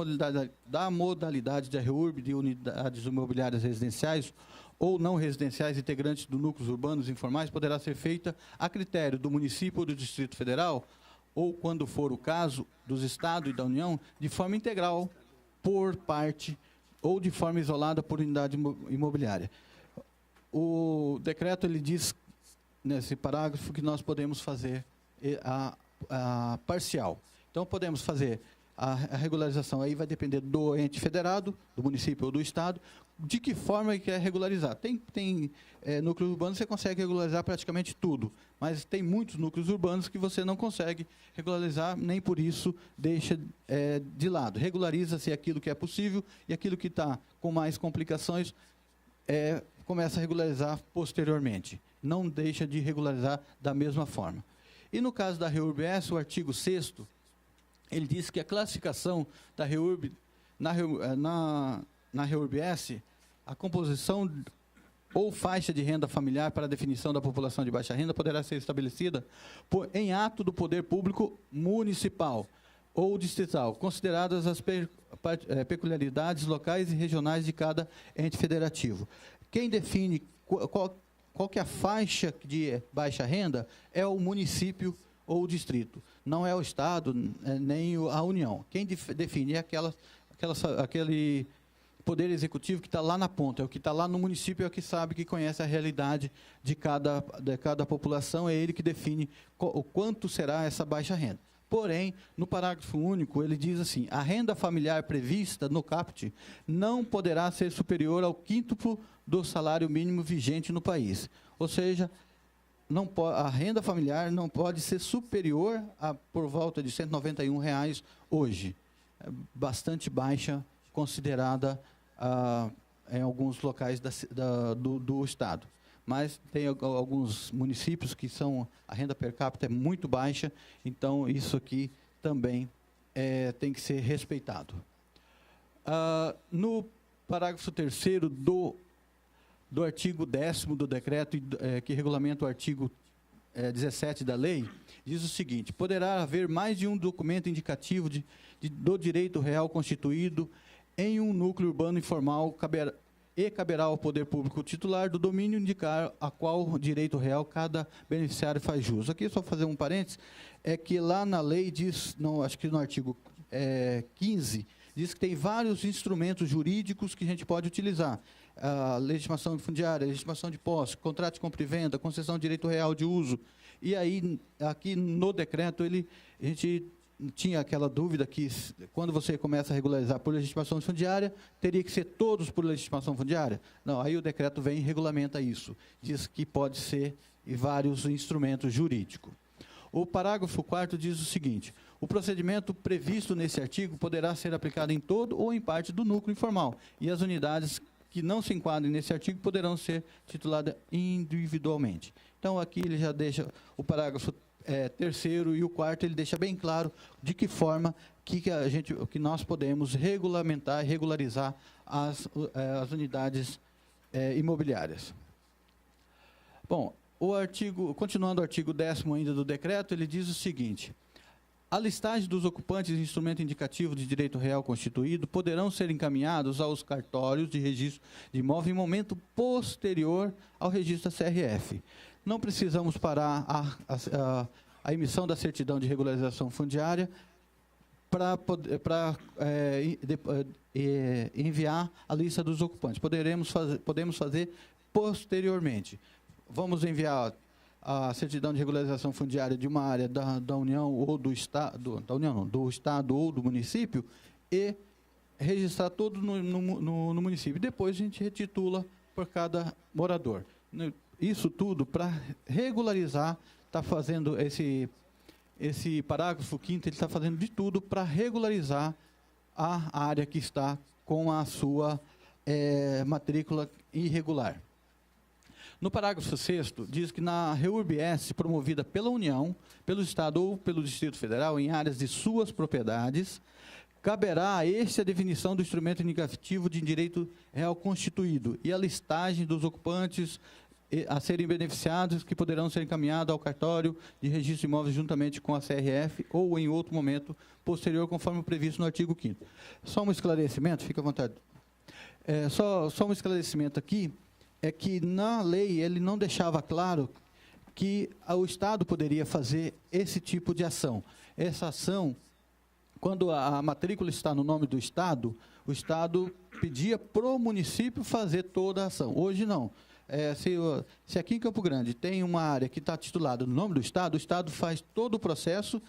modalidade de REURB de unidades imobiliárias residenciais ou não residenciais integrantes do núcleos urbanos informais poderá ser feita a critério do município ou do Distrito Federal, ou, quando for o caso, dos Estados e da União, de forma integral, por parte, ou de forma isolada por unidade imobiliária. O decreto, ele diz, nesse parágrafo, que nós podemos fazer a parcial. Então, podemos fazer a regularização, aí vai depender do ente federado, do município ou do Estado, de que forma ele quer regularizar. Tem núcleos urbanos que você consegue regularizar praticamente tudo, mas tem muitos núcleos urbanos que você não consegue regularizar, nem por isso deixa de lado. Regulariza-se aquilo que é possível e aquilo que está com mais complicações começa a regularizar posteriormente. Não deixa de regularizar da mesma forma. E no caso da REURB-S, o artigo 6º, ele diz que a classificação da REURB, na REURB-S, a composição ou faixa de renda familiar para a definição da população de baixa renda poderá ser estabelecida em ato do poder público municipal ou distrital, consideradas as peculiaridades locais e regionais de cada ente federativo. Quem define qual que é a faixa de baixa renda é o município ou o distrito. Não é o Estado, nem a União. Quem define é aquele poder executivo que está lá na ponta, é o que está lá no município, é o que sabe, que conhece a realidade de cada população, é ele que define o quanto será essa baixa renda. Porém, no parágrafo único, ele diz assim: a renda familiar prevista no caput não poderá ser superior ao quíntuplo do salário mínimo vigente no país. Ou seja, a renda familiar não pode ser superior a por volta de R$ 191 hoje. É bastante baixa, considerada em alguns locais do Estado. Mas tem alguns municípios que a renda per capita é muito baixa, então isso aqui também tem que ser respeitado. No parágrafo 3º do artigo 10º do decreto, que regulamenta o artigo 17 da lei, diz o seguinte: poderá haver mais de um documento indicativo do direito real constituído em um núcleo urbano informal, caberá ao poder público titular do domínio indicar a qual direito real cada beneficiário faz jus. Aqui, só fazer um parênteses, é que lá na lei diz, acho que no artigo 15, diz que tem vários instrumentos jurídicos que a gente pode utilizar. A legitimação fundiária, legitimação de posse, contrato de compra e venda, concessão de direito real de uso. E aí, aqui no decreto, a gente tinha aquela dúvida que, quando você começa a regularizar por legitimação fundiária, teria que ser todos por legitimação fundiária? Não, aí o decreto vem e regulamenta isso. Diz que pode ser vários instrumentos jurídicos. O parágrafo 4º diz o seguinte: o procedimento previsto nesse artigo poderá ser aplicado em todo ou em parte do núcleo informal, e as unidades que não se enquadrem nesse artigo poderão ser tituladas individualmente. Então, aqui ele já deixa o parágrafo 3º e o 4º, ele deixa bem claro de que forma que nós podemos regulamentar e regularizar as unidades imobiliárias. Bom, continuando o artigo 10º ainda do decreto, ele diz o seguinte: a listagem dos ocupantes de instrumento indicativo de direito real constituído poderão ser encaminhados aos cartórios de registro de imóvel em momento posterior ao registro da CRF. Não precisamos parar a emissão da certidão de regularização fundiária para enviar a lista dos ocupantes. Podemos fazer posteriormente. Vamos enviar a certidão de regularização fundiária de uma área da União ou do Estado, do Estado ou do município, e registrar todo no município. Depois a gente retitula por cada morador. Isso tudo para regularizar, está fazendo esse parágrafo 5º, ele está fazendo de tudo para regularizar a área que está com a sua matrícula irregular. No parágrafo 6º, diz que na REURB-S promovida pela União, pelo Estado ou pelo Distrito Federal em áreas de suas propriedades, caberá a este a definição do instrumento indicativo de direito real constituído e a listagem dos ocupantes a serem beneficiados, que poderão ser encaminhados ao cartório de registro de imóveis juntamente com a CRF ou em outro momento posterior, conforme previsto no artigo 5º. Só um esclarecimento, fica à vontade. Só um esclarecimento aqui, é que na lei ele não deixava claro que o Estado poderia fazer esse tipo de ação. Essa ação, quando a matrícula está no nome do Estado, o Estado pedia para o município fazer toda a ação. Hoje não. Se aqui em Campo Grande tem uma área que está titulada no nome do Estado, o Estado faz todo o processo.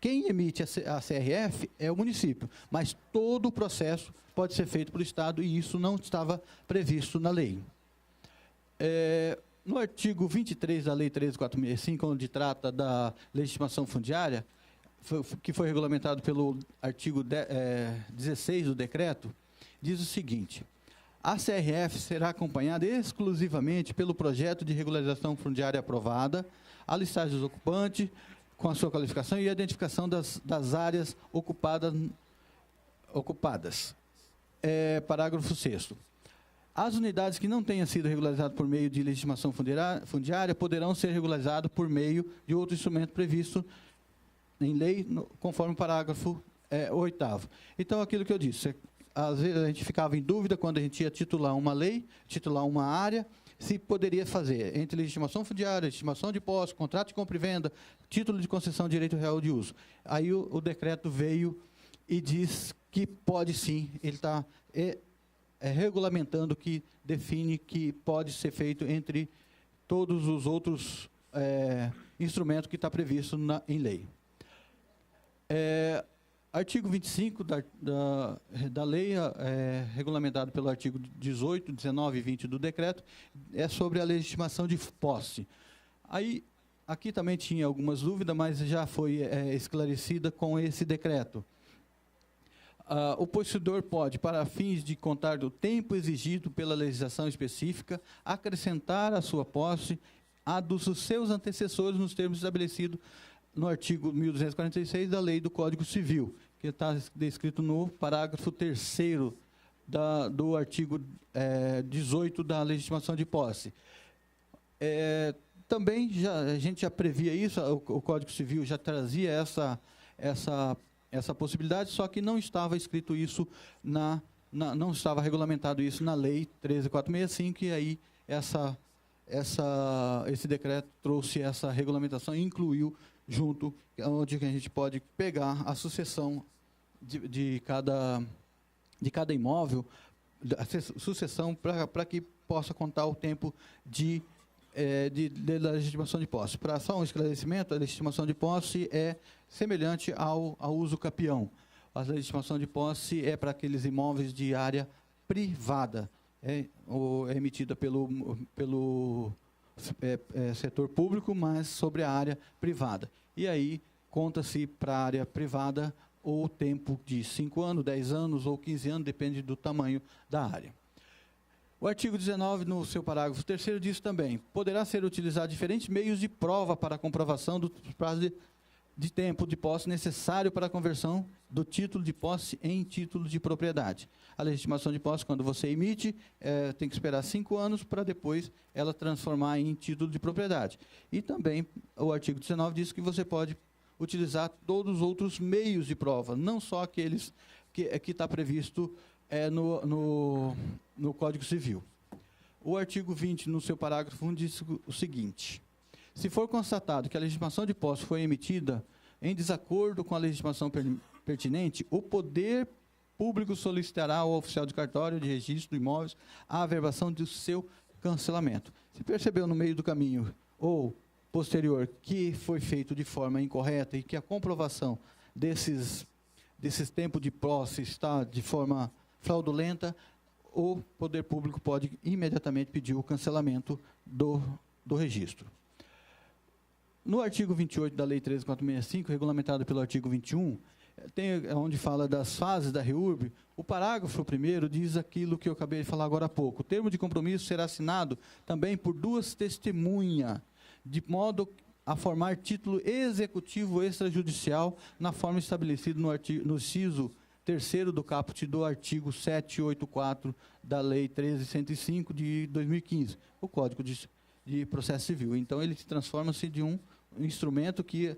Quem emite a CRF é o município, mas todo o processo pode ser feito pelo Estado e isso não estava previsto na lei. No artigo 23 da Lei 13.465, onde trata da legitimação fundiária, que foi regulamentado pelo artigo 16 do decreto, diz o seguinte: a CRF será acompanhada exclusivamente pelo projeto de regularização fundiária aprovada, a listagem dos ocupantes, com a sua qualificação e a identificação das áreas ocupadas. Parágrafo 6º. As unidades que não tenham sido regularizadas por meio de legitimação fundiária poderão ser regularizadas por meio de outro instrumento previsto em lei, conforme o parágrafo 8º. Então, aquilo que eu disse, às vezes a gente ficava em dúvida quando a gente ia titular uma lei, titular uma área, se poderia fazer entre legitimação fundiária, legitimação de posse, contrato de compra e venda, título de concessão de direito real de uso. Aí o decreto veio e diz que pode sim, ele está regulamentando, que define que pode ser feito entre todos os outros instrumentos que está previsto em lei. Artigo 25 da lei, regulamentado pelo artigo 18, 19 e 20 do decreto, é sobre a legitimação de posse. Aqui também tinha algumas dúvidas, mas já foi esclarecida com esse decreto. O possuidor pode, para fins de contar do tempo exigido pela legislação específica, acrescentar à sua posse a dos seus antecessores nos termos estabelecidos no artigo 1246 da Lei do Código Civil, que está descrito no parágrafo 3º do artigo 18 da legitimação de posse. Também a gente já previa isso, o Código Civil já trazia essa possibilidade, só que não estava escrito isso não estava regulamentado isso na Lei 13.465, e aí esse decreto trouxe essa regulamentação e incluiu junto, onde a gente pode pegar a sucessão de cada imóvel, a sucessão para que possa contar o tempo de legitimação de posse. Para só um esclarecimento, a legitimação de posse é semelhante ao uso capião. A legitimação de posse é para aqueles imóveis de área privada, é emitida pelo setor público, mas sobre a área privada. E aí, conta-se para a área privada o tempo de 5 anos, 10 anos ou 15 anos, depende do tamanho da área. O artigo 19, no seu parágrafo 3º, diz também: poderá ser utilizado diferentes meios de prova para a comprovação do prazo de tempo de posse necessário para a conversão do título de posse em título de propriedade. A legitimação de posse, quando você emite, tem que esperar 5 anos para depois ela transformar em título de propriedade. E também o artigo 19 diz que você pode utilizar todos os outros meios de prova, não só aqueles que está previsto no Código Civil. O artigo 20, no seu parágrafo 1, diz o seguinte: se for constatado que a legitimação de posse foi emitida em desacordo com a legitimação pertinente, o poder público solicitará ao oficial de cartório de registro de imóveis a averbação do seu cancelamento. Se percebeu no meio do caminho ou posterior que foi feito de forma incorreta e que a comprovação desses tempos de posse está de forma fraudulenta, o poder público pode imediatamente pedir o cancelamento do registro. No artigo 28 da Lei 13.465, regulamentado pelo artigo 21, onde fala das fases da REURB, o parágrafo 1º diz aquilo que eu acabei de falar agora há pouco: o termo de compromisso será assinado também por 2 testemunhas, de modo a formar título executivo extrajudicial na forma estabelecida no inciso 3º do caput do artigo 784 da Lei 13.105 de 2015, o Código de Processo Civil. Então, ele transforma-se de um instrumento que,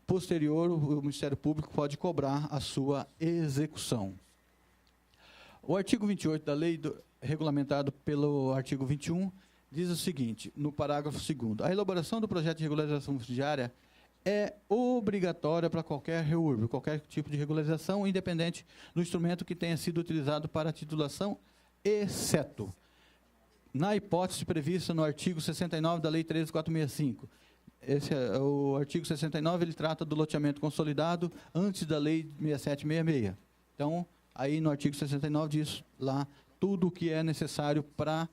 posterior, o Ministério Público pode cobrar a sua execução. O artigo 28 da lei, regulamentado pelo artigo 21, diz o seguinte, no parágrafo 2º: a elaboração do projeto de regularização fundiária é obrigatória para qualquer REURB, qualquer tipo de regularização, independente do instrumento que tenha sido utilizado para a titulação, exceto na hipótese prevista no artigo 69 da Lei 13.465. O artigo 69, ele trata do loteamento consolidado antes da Lei 6766. Então, aí no artigo 69 diz lá tudo o que é necessário para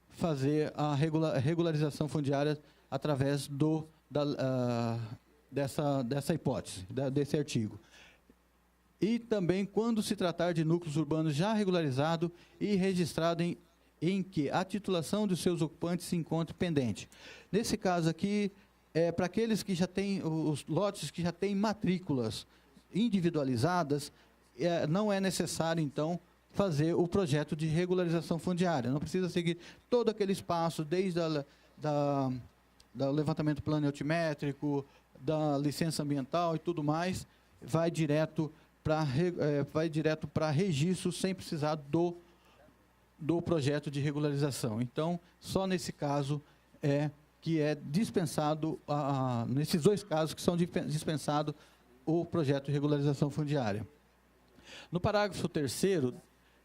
fazer a regularização fundiária através dessa hipótese, desse artigo. E também quando se tratar de núcleos urbanos já regularizados e registrados em que a titulação dos seus ocupantes se encontre pendente. Nesse caso aqui, para aqueles que já têm, os lotes que já têm matrículas individualizadas, não é necessário, então, fazer o projeto de regularização fundiária. Não precisa seguir todo aquele espaço, desde do levantamento plano altimétrico, da licença ambiental e tudo mais, vai direto vai direto para registro sem precisar do projeto de regularização. Então, só nesse caso que é dispensado, nesses 2 casos que são dispensados o projeto de regularização fundiária. No parágrafo 3º,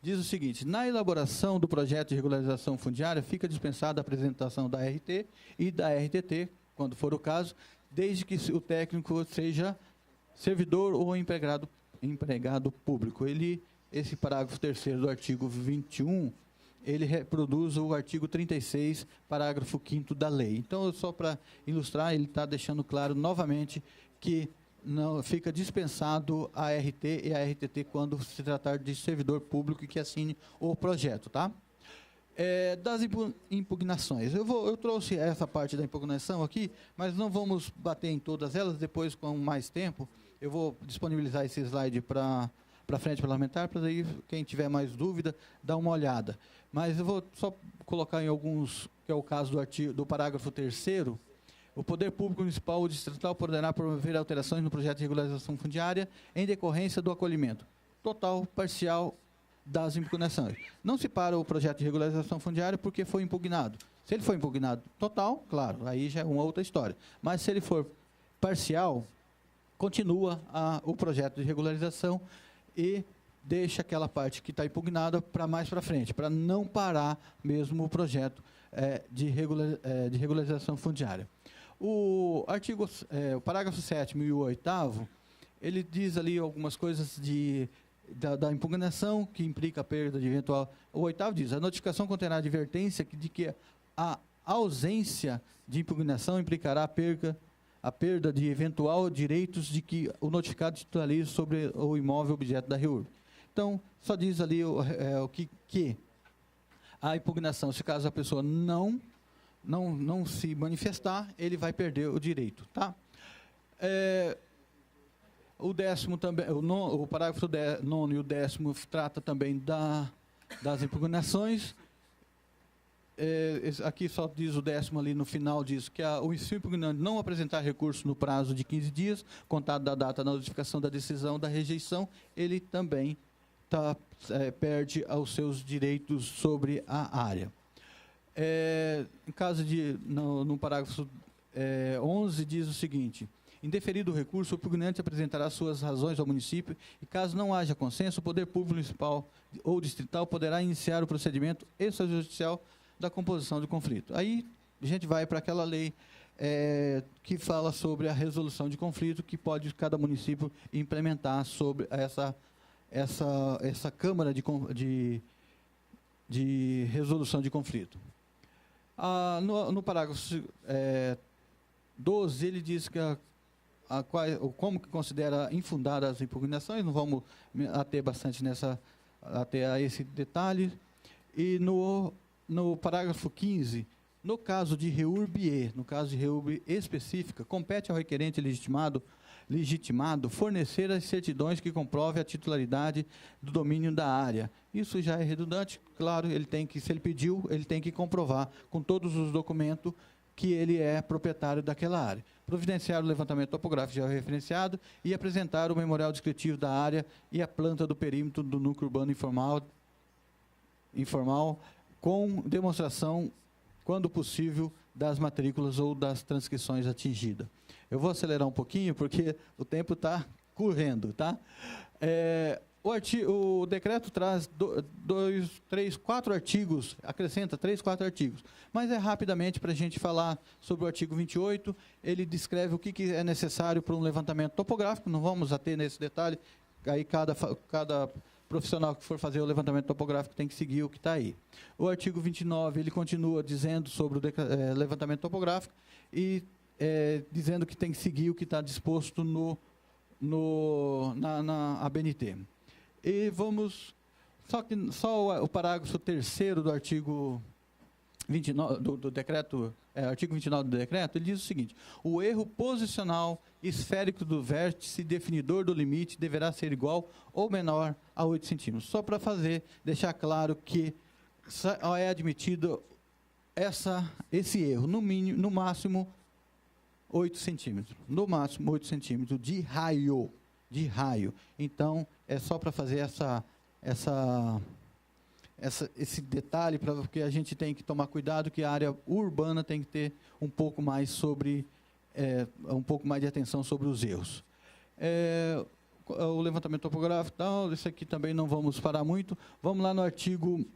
diz o seguinte: na elaboração do projeto de regularização fundiária, fica dispensada a apresentação da RT e da RTT, quando for o caso, desde que o técnico seja servidor ou empregado público. Esse parágrafo 3º do artigo 21, ele reproduz o artigo 36, parágrafo 5º da lei. Então, só para ilustrar, ele está deixando claro novamente que não fica dispensado a RT e a RTT quando se tratar de servidor público que assine o projeto, tá? Das impugnações. Eu trouxe essa parte da impugnação aqui, mas não vamos bater em todas elas. Depois, com mais tempo, eu vou disponibilizar esse slide para a frente parlamentar, para daí quem tiver mais dúvida, dar uma olhada. Mas eu vou só colocar em alguns, que é o caso do parágrafo 3º. O Poder Público Municipal ou Distrital poderá promover alterações no projeto de regularização fundiária em decorrência do acolhimento total, parcial das impugnações. Não se para o projeto de regularização fundiária porque foi impugnado. Se ele for impugnado total, claro, aí já é uma outra história. Mas se ele for parcial, continua o projeto de regularização e deixa aquela parte que está impugnada para mais para frente, para não parar mesmo o projeto de regularização fundiária. O parágrafo 7º e o 8º, ele diz ali algumas coisas da impugnação, que implica a perda de eventual... O 8º diz: a notificação conterá advertência de que a ausência de impugnação implicará a perda de eventual direitos de que o notificado titularize sobre o imóvel objeto da REURB. Então, só diz ali que a impugnação, se caso a pessoa não se manifestar, ele vai perder o direito, tá? O 10º também, o parágrafo 9º e o 10º trata também das impugnações. Aqui só diz o 10º ali no final, diz que se o impugnante não apresentar recurso no prazo de 15 dias, contado da data da notificação da decisão da rejeição, ele também perde os seus direitos sobre a área. Em caso no parágrafo 11, diz o seguinte: indeferido o recurso, o impugnante apresentará suas razões ao município e, caso não haja consenso, o Poder Público Municipal ou Distrital poderá iniciar o procedimento extrajudicial da composição do conflito. Aí a gente vai para aquela lei que fala sobre a resolução de conflito, que pode cada município implementar sobre essa Câmara de resolução de conflito. No parágrafo 12, ele diz que como que considera infundadas as impugnações. Não vamos ater bastante até a esse detalhe. E no parágrafo 15, no caso de REURB-E, no caso de REURB específica, compete ao requerente legitimado fornecer as certidões que comprovem a titularidade do domínio da área. Isso já é redundante, claro, se ele pediu, ele tem que comprovar com todos os documentos que ele é proprietário daquela área. Providenciar o levantamento topográfico já referenciado e apresentar o memorial descritivo da área e a planta do perímetro do núcleo urbano informal com demonstração, quando possível, das matrículas ou das transcrições atingidas. Eu vou acelerar um pouquinho, porque o tempo está correndo, tá? O decreto traz 4 artigos, acrescenta 4 artigos, mas rapidamente para a gente falar sobre o artigo 28, ele descreve o que é necessário para um levantamento topográfico. Não vamos ater nesse detalhe, aí cada profissional que for fazer o levantamento topográfico tem que seguir o que está aí. O artigo 29, ele continua dizendo sobre o levantamento topográfico e dizendo que tem que seguir o que está disposto na ABNT. E vamos... Só o parágrafo 3º do artigo 29 do decreto, artigo 29 do decreto, ele diz o seguinte: o erro posicional esférico do vértice definidor do limite deverá ser igual ou menor a 8 centímetros. Só para deixar claro que é admitido esse erro, no máximo 8 centímetros. No máximo 8 centímetros de raio. de raio. Então, é só para fazer esse detalhe, porque a gente tem que tomar cuidado que a área urbana tem que ter um pouco mais de atenção sobre os erros. O levantamento topográfico, tal, isso aqui também não vamos parar muito. Vamos lá no artigo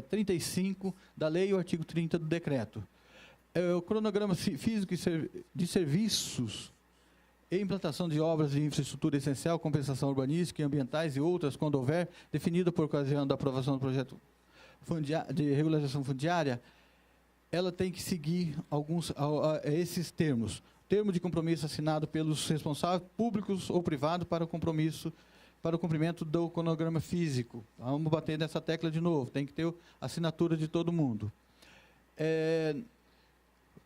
35 da lei e o artigo 30 do decreto. O cronograma físico de serviços e implantação de obras de infraestrutura essencial, compensação urbanística e ambientais e outras, quando houver, definida por ocasião da aprovação do projeto de regularização fundiária, ela tem que seguir esses termos. Termo de compromisso assinado pelos responsáveis públicos ou privados para o cumprimento do cronograma físico. Vamos bater nessa tecla de novo, tem que ter a assinatura de todo mundo.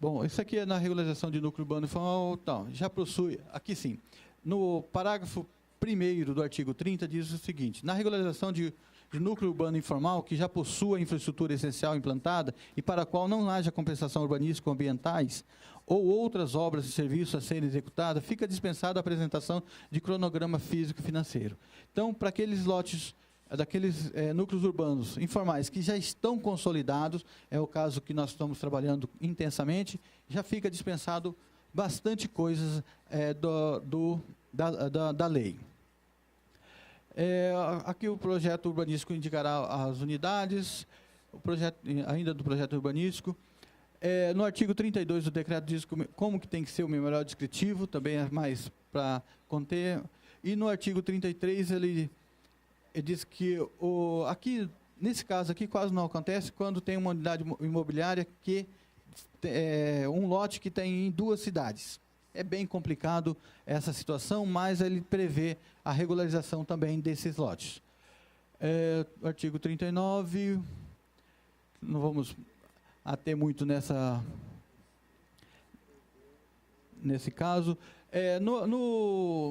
Bom, isso aqui é na regularização de núcleo urbano informal, já possui, aqui sim, no parágrafo 1º do artigo 30 diz o seguinte: na regularização de núcleo urbano informal que já possua infraestrutura essencial implantada e para a qual não haja compensação urbanística ou ambientais ou outras obras e serviços a serem executadas, fica dispensada a apresentação de cronograma físico e financeiro. Então, para aqueles lotes, daqueles núcleos urbanos informais que já estão consolidados, é o caso que nós estamos trabalhando intensamente, já fica dispensado bastante coisas da lei. Aqui o projeto urbanístico indicará as unidades, ainda do projeto urbanístico. No artigo 32 do decreto diz como que tem que ser o memorial descritivo, também é mais para conter. E no artigo 33 ele diz que, aqui, nesse caso aqui, quase não acontece quando tem uma unidade imobiliária que um lote que tem em 2 cidades. É bem complicado essa situação, mas ele prevê a regularização também desses lotes. Artigo 39, não vamos ater muito nesse caso.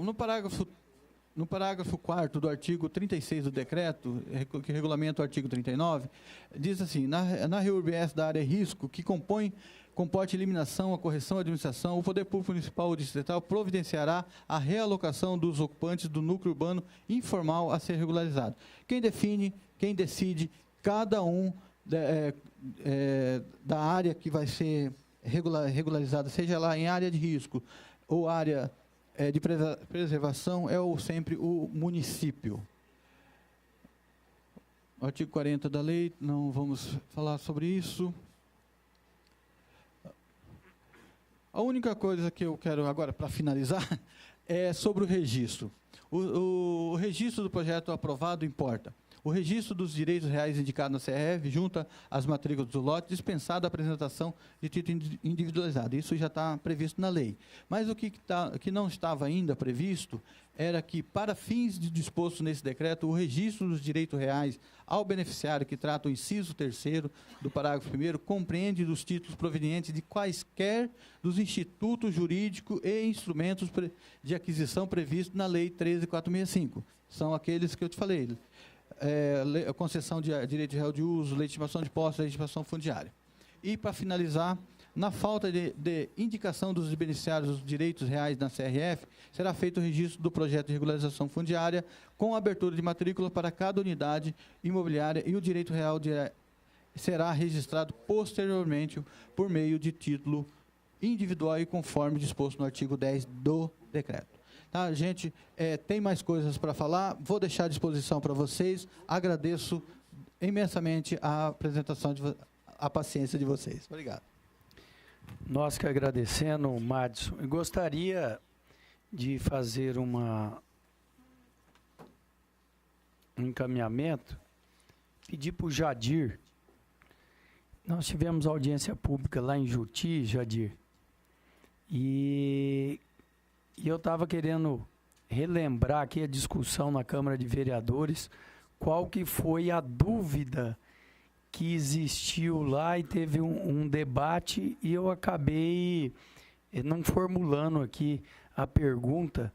No parágrafo 4º do artigo 36 do decreto, que regulamenta o artigo 39, diz assim: na RUBS da área risco, que comporte eliminação, a correção, a administração, o Poder Público Municipal ou Distrital providenciará a realocação dos ocupantes do núcleo urbano informal a ser regularizado. Quem decide, cada um da área que vai ser regularizada, seja lá em área de risco ou área de preservação, sempre o município. Artigo 40 da lei, não vamos falar sobre isso. A única coisa que eu quero agora, para finalizar, é sobre o registro. O registro do projeto aprovado importa. O registro dos direitos reais indicado na CRF, junto às matrículas do lote, dispensada a apresentação de título individualizado. Isso já está previsto na lei. Mas o que não estava ainda previsto era que, para fins de disposto nesse decreto, o registro dos direitos reais ao beneficiário, que trata o inciso 3º do parágrafo 1º, compreende dos títulos provenientes de quaisquer dos institutos jurídicos e instrumentos de aquisição previstos na Lei 13.465. São aqueles que eu te falei. Concessão de direito real de uso, legitimação de posse, legitimação fundiária. E, para finalizar, na falta de indicação dos beneficiários dos direitos reais na CRF, será feito o registro do projeto de regularização fundiária com abertura de matrícula para cada unidade imobiliária e o direito real será registrado posteriormente por meio de título individual e conforme disposto no artigo 10 do decreto. Tá, gente, tem mais coisas para falar, vou deixar à disposição para vocês, agradeço imensamente a apresentação, a paciência de vocês. Obrigado. Nós que agradecendo, Madison, eu gostaria de fazer um encaminhamento, pedir para o Jadir. Nós tivemos audiência pública lá em Juti, Jadir, e eu estava querendo relembrar aqui a discussão na Câmara de Vereadores, qual que foi a dúvida que existiu lá, e teve um debate, e eu acabei não formulando aqui a pergunta.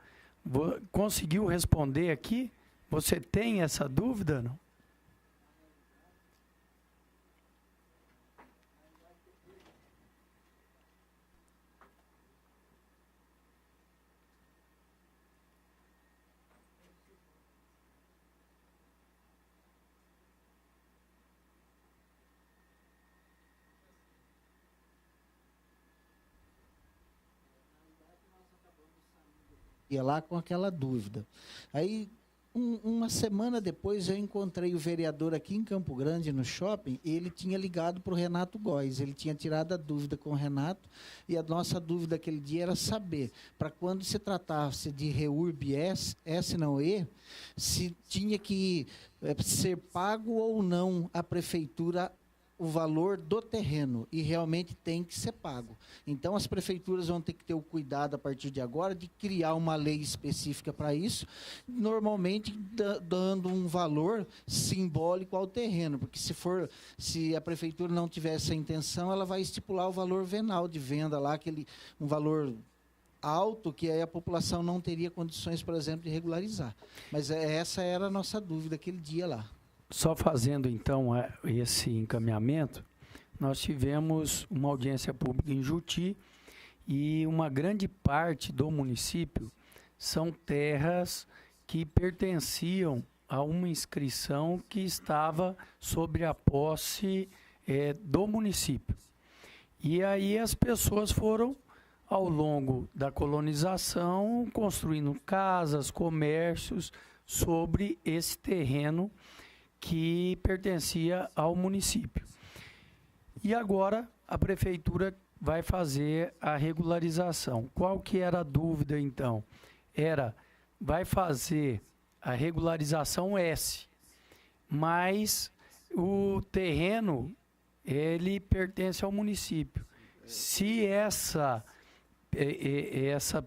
Conseguiu responder aqui? Você tem essa dúvida, não? ia lá com aquela dúvida. Aí, uma semana depois, eu encontrei o vereador aqui em Campo Grande, no shopping, e ele tinha ligado para o Renato Góes. Ele tinha tirado a dúvida com o Renato, e a nossa dúvida aquele dia era saber, para quando se tratasse de REURB S não E, se tinha que ser pago ou não à prefeitura o valor do terreno, e realmente tem que ser pago. Então, as prefeituras vão ter que ter o cuidado, a partir de agora, de criar uma lei específica para isso, normalmente dando um valor simbólico ao terreno, porque se a prefeitura não tiver essa intenção, ela vai estipular o valor venal de venda lá, um valor alto, que aí a população não teria condições, por exemplo, de regularizar. Mas essa era a nossa dúvida aquele dia lá. Só fazendo, então, esse encaminhamento, nós tivemos uma audiência pública em Juti e uma grande parte do município são terras que pertenciam a uma inscrição que estava sobre a posse do município. E aí as pessoas foram, ao longo da colonização, construindo casas, comércios sobre esse terreno que pertencia ao município. E agora a prefeitura vai fazer a regularização. Qual que era a dúvida, então? Vai fazer a regularização S, mas o terreno, ele pertence ao município. Se essa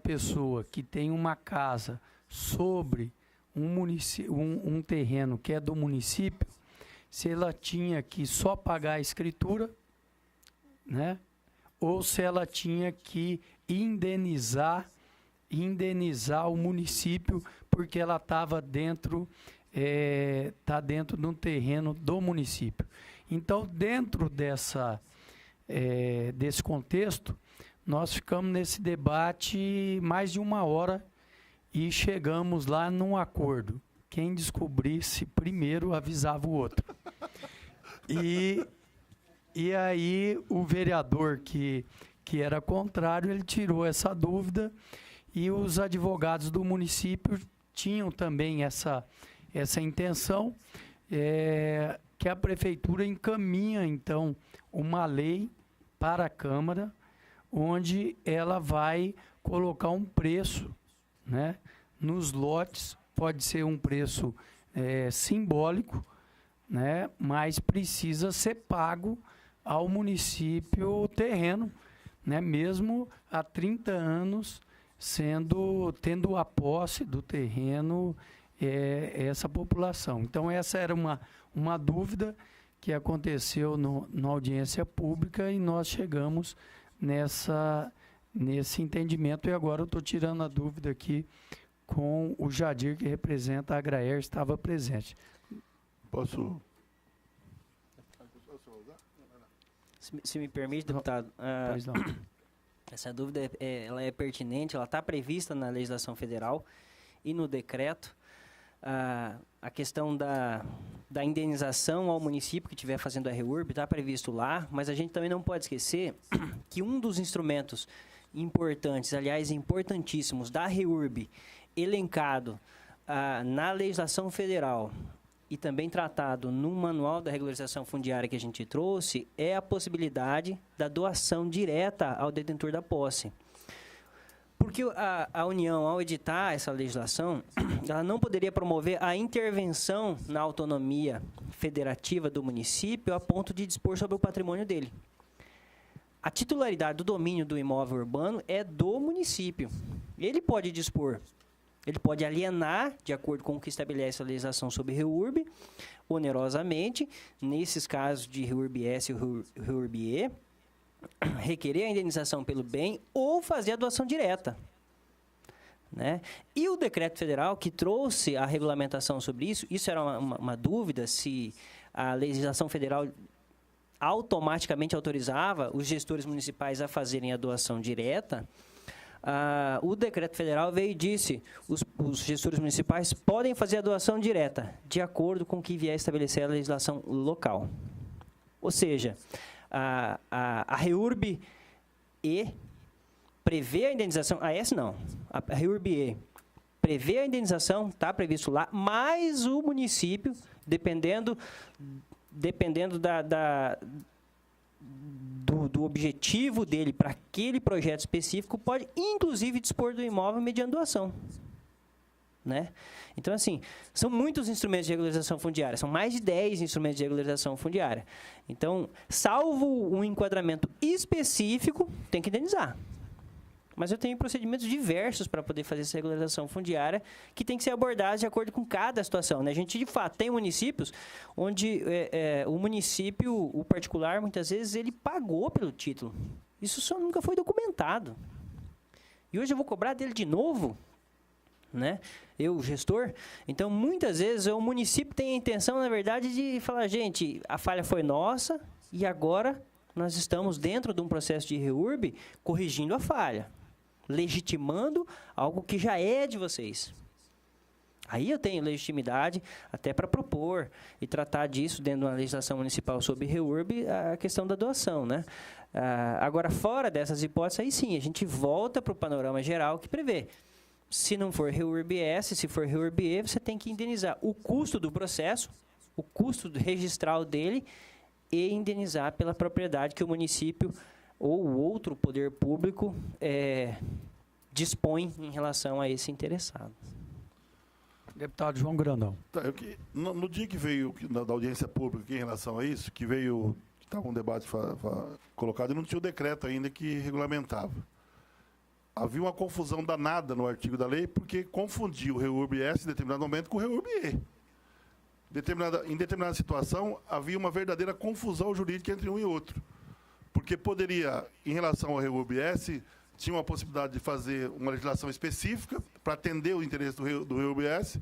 pessoa que tem uma casa sobre um terreno que é do município, se ela tinha que só pagar a escritura, né? Ou se ela tinha que indenizar o município, porque ela estava dentro de um terreno do município. Então, dentro desse contexto, nós ficamos nesse debate mais de 1 hora e chegamos lá num acordo. Quem descobrisse primeiro avisava o outro. E aí o vereador que era contrário, ele tirou essa dúvida, e os advogados do município tinham também essa intenção, que a prefeitura encaminha, então, uma lei para a Câmara, onde ela vai colocar um preço, né, nos lotes. Pode ser um preço simbólico, né, mas precisa ser pago ao município o terreno, né, mesmo há 30 anos tendo a posse do terreno essa população. Então, essa era uma dúvida que aconteceu na audiência pública, e nós chegamos nesse entendimento, e agora eu estou tirando a dúvida aqui com o Jadir, que representa a Agraer, estava presente. Posso? Se me permite, deputado, Pois não. essa dúvida ela é pertinente, ela está prevista na legislação federal e no decreto. A questão da indenização ao município que estiver fazendo a REURB está previsto lá, mas a gente também não pode esquecer que um dos instrumentos importantes, aliás, importantíssimos da REURB, elencado na legislação federal e também tratado no manual da regularização fundiária que a gente trouxe, é a possibilidade da doação direta ao detentor da posse. Porque a União, ao editar essa legislação, ela não poderia promover a intervenção na autonomia federativa do município a ponto de dispor sobre o patrimônio dele. A titularidade do domínio do imóvel urbano é do município. Ele pode dispor, ele pode alienar, de acordo com o que estabelece a legislação sobre REURB, onerosamente, nesses casos de REURB S ou REURB E, requerer a indenização pelo bem ou fazer a doação direta, né? E o decreto federal que trouxe a regulamentação sobre isso era uma dúvida, se a legislação federal automaticamente autorizava os gestores municipais a fazerem a doação direta. O decreto federal veio e disse: os gestores municipais podem fazer a doação direta, de acordo com o que vier estabelecer a legislação local. Ou seja, a REURB E prevê a indenização, a S não, a REURB E prevê a indenização, está previsto lá, mas o município, dependendo do objetivo dele para aquele projeto específico, pode inclusive dispor do imóvel mediante doação. Né? Então, assim, são muitos instrumentos de regularização fundiária, são mais de 10 instrumentos de regularização fundiária. Então, salvo um enquadramento específico, tem que indenizar. Mas eu tenho procedimentos diversos para poder fazer essa regularização fundiária que tem que ser abordados de acordo com cada situação. Né? A gente, de fato, tem municípios onde o município, o particular, muitas vezes, ele pagou pelo título. Isso só nunca foi documentado. E hoje eu vou cobrar dele de novo, né? Eu, gestor. Então, muitas vezes, o município tem a intenção, na verdade, de falar, gente, a falha foi nossa e agora nós estamos dentro de um processo de REURB corrigindo a falha, legitimando algo que já é de vocês. Aí eu tenho legitimidade até para propor e tratar disso dentro de uma legislação municipal sobre REURB, a questão da doação, né? Agora, fora dessas hipóteses, aí sim, a gente volta para o panorama geral que prevê. Se não for REURB-S, se for REURB-E, você tem que indenizar o custo do processo, o custo registral dele e indenizar pela propriedade que o município ou o outro poder público dispõe em relação a esse interessado. Deputado João Grandão. Tá, no dia que veio, da audiência pública, aqui, em relação a isso, que estava um debate colocado e não tinha o decreto ainda que regulamentava. Havia uma confusão danada no artigo da lei, porque confundia o REURB-S em determinado momento com o REURB-E. Em determinada situação, havia uma verdadeira confusão jurídica entre um e outro. Porque poderia, em relação ao REURB-S, tinha uma possibilidade de fazer uma legislação específica para atender o interesse do REURB-S,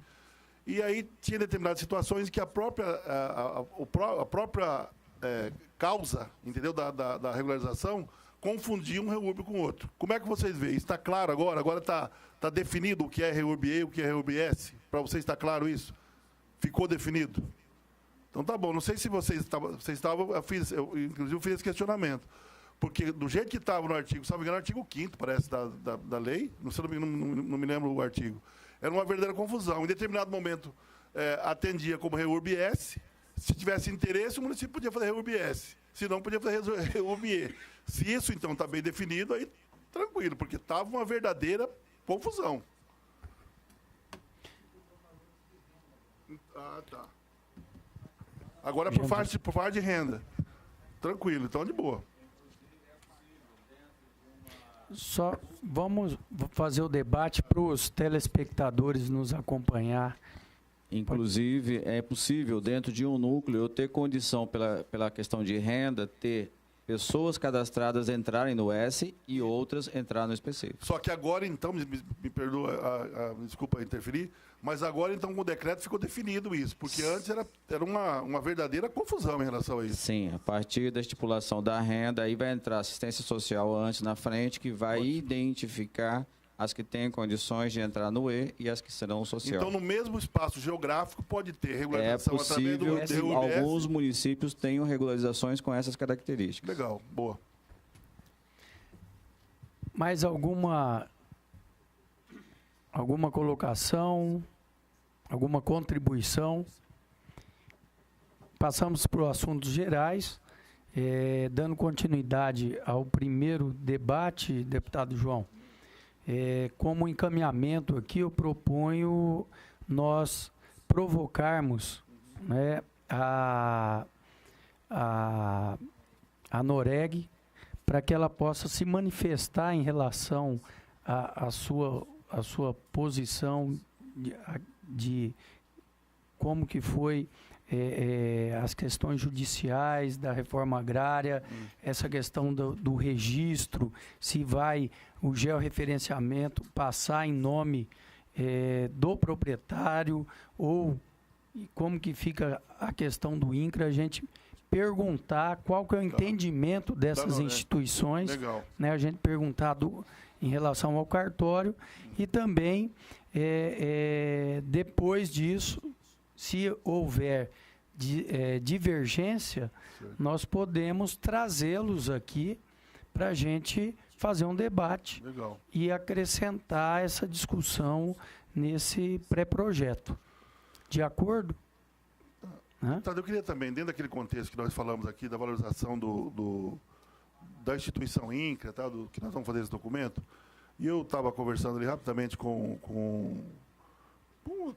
e aí tinha determinadas situações que a própria causa, entendeu, da regularização confundia um REURB com o outro. Como é que vocês veem? Está claro agora? Agora está definido o que é REURB-E e o que é REURB-S? Para vocês está claro isso? Ficou definido? Então tá bom. Não sei se vocês estavam... Eu, inclusive, fiz esse questionamento. Porque do jeito que estava no artigo, se não me engano, artigo 5º, parece, da lei, não me lembro o artigo, era uma verdadeira confusão. Em determinado momento, atendia como REURB-S. Se tivesse interesse, o município podia fazer REURB-S. Se não, podia fazer REURB-E. Se isso, então, está bem definido, aí tranquilo, porque estava uma verdadeira confusão. Ah, tá. Agora, por parte de renda. Tranquilo, então, de boa. Só vamos fazer o debate para os telespectadores nos acompanhar. Inclusive, é possível, dentro de um núcleo, eu ter condição, pela questão de renda, ter pessoas cadastradas entrarem no S e outras entrar no específico. Só que agora, então, me perdoa, desculpa interferir, mas agora, então, com o decreto ficou definido isso, porque antes era uma verdadeira confusão em relação a isso. Sim, a partir da estipulação da renda, aí vai entrar assistência social antes na frente, que vai identificar as que têm condições de entrar no E e as que serão social. Então, no mesmo espaço geográfico, pode ter regularização através do REURB-S? Alguns municípios têm regularizações com essas características. Legal, boa. Mais alguma colocação, alguma contribuição? Passamos para os assuntos gerais, dando continuidade ao primeiro debate, deputado João. Como encaminhamento aqui, eu proponho nós provocarmos, né, a Noreg para que ela possa se manifestar em relação à sua posição de como que foi as questões judiciais da reforma agrária, essa questão do registro, se vai o georreferenciamento passar em nome do proprietário ou como que fica a questão do INCRA, a gente perguntar qual que é o entendimento dessas instituições, né, a gente perguntar em relação ao cartório e também, depois disso, se houver divergência, nós podemos trazê-los aqui para a gente fazer um debate e acrescentar essa discussão nesse pré-projeto. De acordo? Eu queria também, dentro daquele contexto que nós falamos aqui, da valorização da instituição INCRA, tá, que nós vamos fazer esse documento, e eu estava conversando ali rapidamente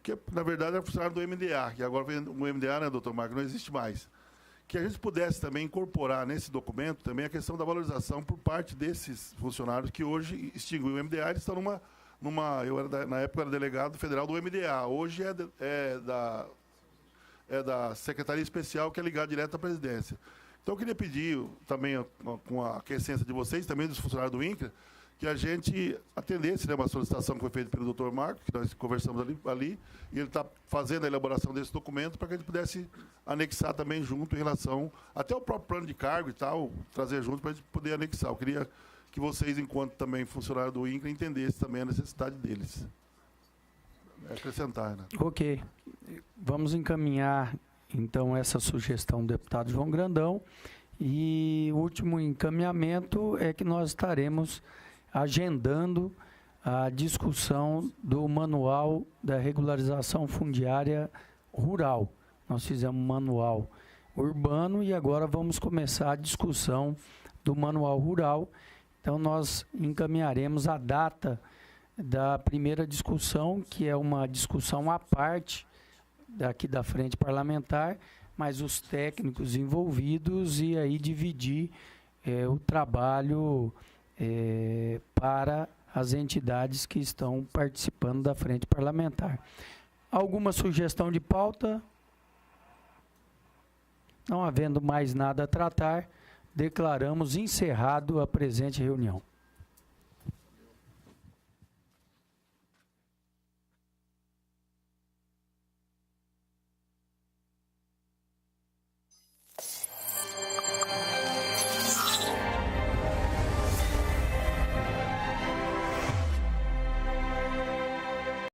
que na verdade é funcionário do MDA, que agora o MDA, né, doutor Marco, não existe mais. Que a gente pudesse também incorporar nesse documento também a questão da valorização por parte desses funcionários que hoje extinguiu o MDA, eles estão na época era delegado federal do MDA, hoje é da Secretaria Especial, que é ligada direto à presidência. Então, eu queria pedir também, com a aquiescência de vocês, também dos funcionários do INCRA, que a gente atendesse, né, uma solicitação que foi feita pelo doutor Marco, que nós conversamos ali, e ele está fazendo a elaboração desse documento para que a gente pudesse anexar também junto em relação, até o próprio plano de cargo e tal, trazer junto para a gente poder anexar. Eu queria que vocês, enquanto também funcionários do INCRA, entendessem também a necessidade deles. Acrescentar, né? Ok. Vamos encaminhar, então, essa sugestão do deputado João Grandão. E o último encaminhamento é que nós estaremos agendando a discussão do Manual da Regularização Fundiária Rural. Nós fizemos um manual urbano e agora vamos começar a discussão do Manual Rural. Então, nós encaminharemos a data da primeira discussão, que é uma discussão à parte daqui da frente parlamentar, mas os técnicos envolvidos e aí dividir o trabalho para as entidades que estão participando da frente parlamentar. Alguma sugestão de pauta? Não havendo mais nada a tratar, declaramos encerrado a presente reunião.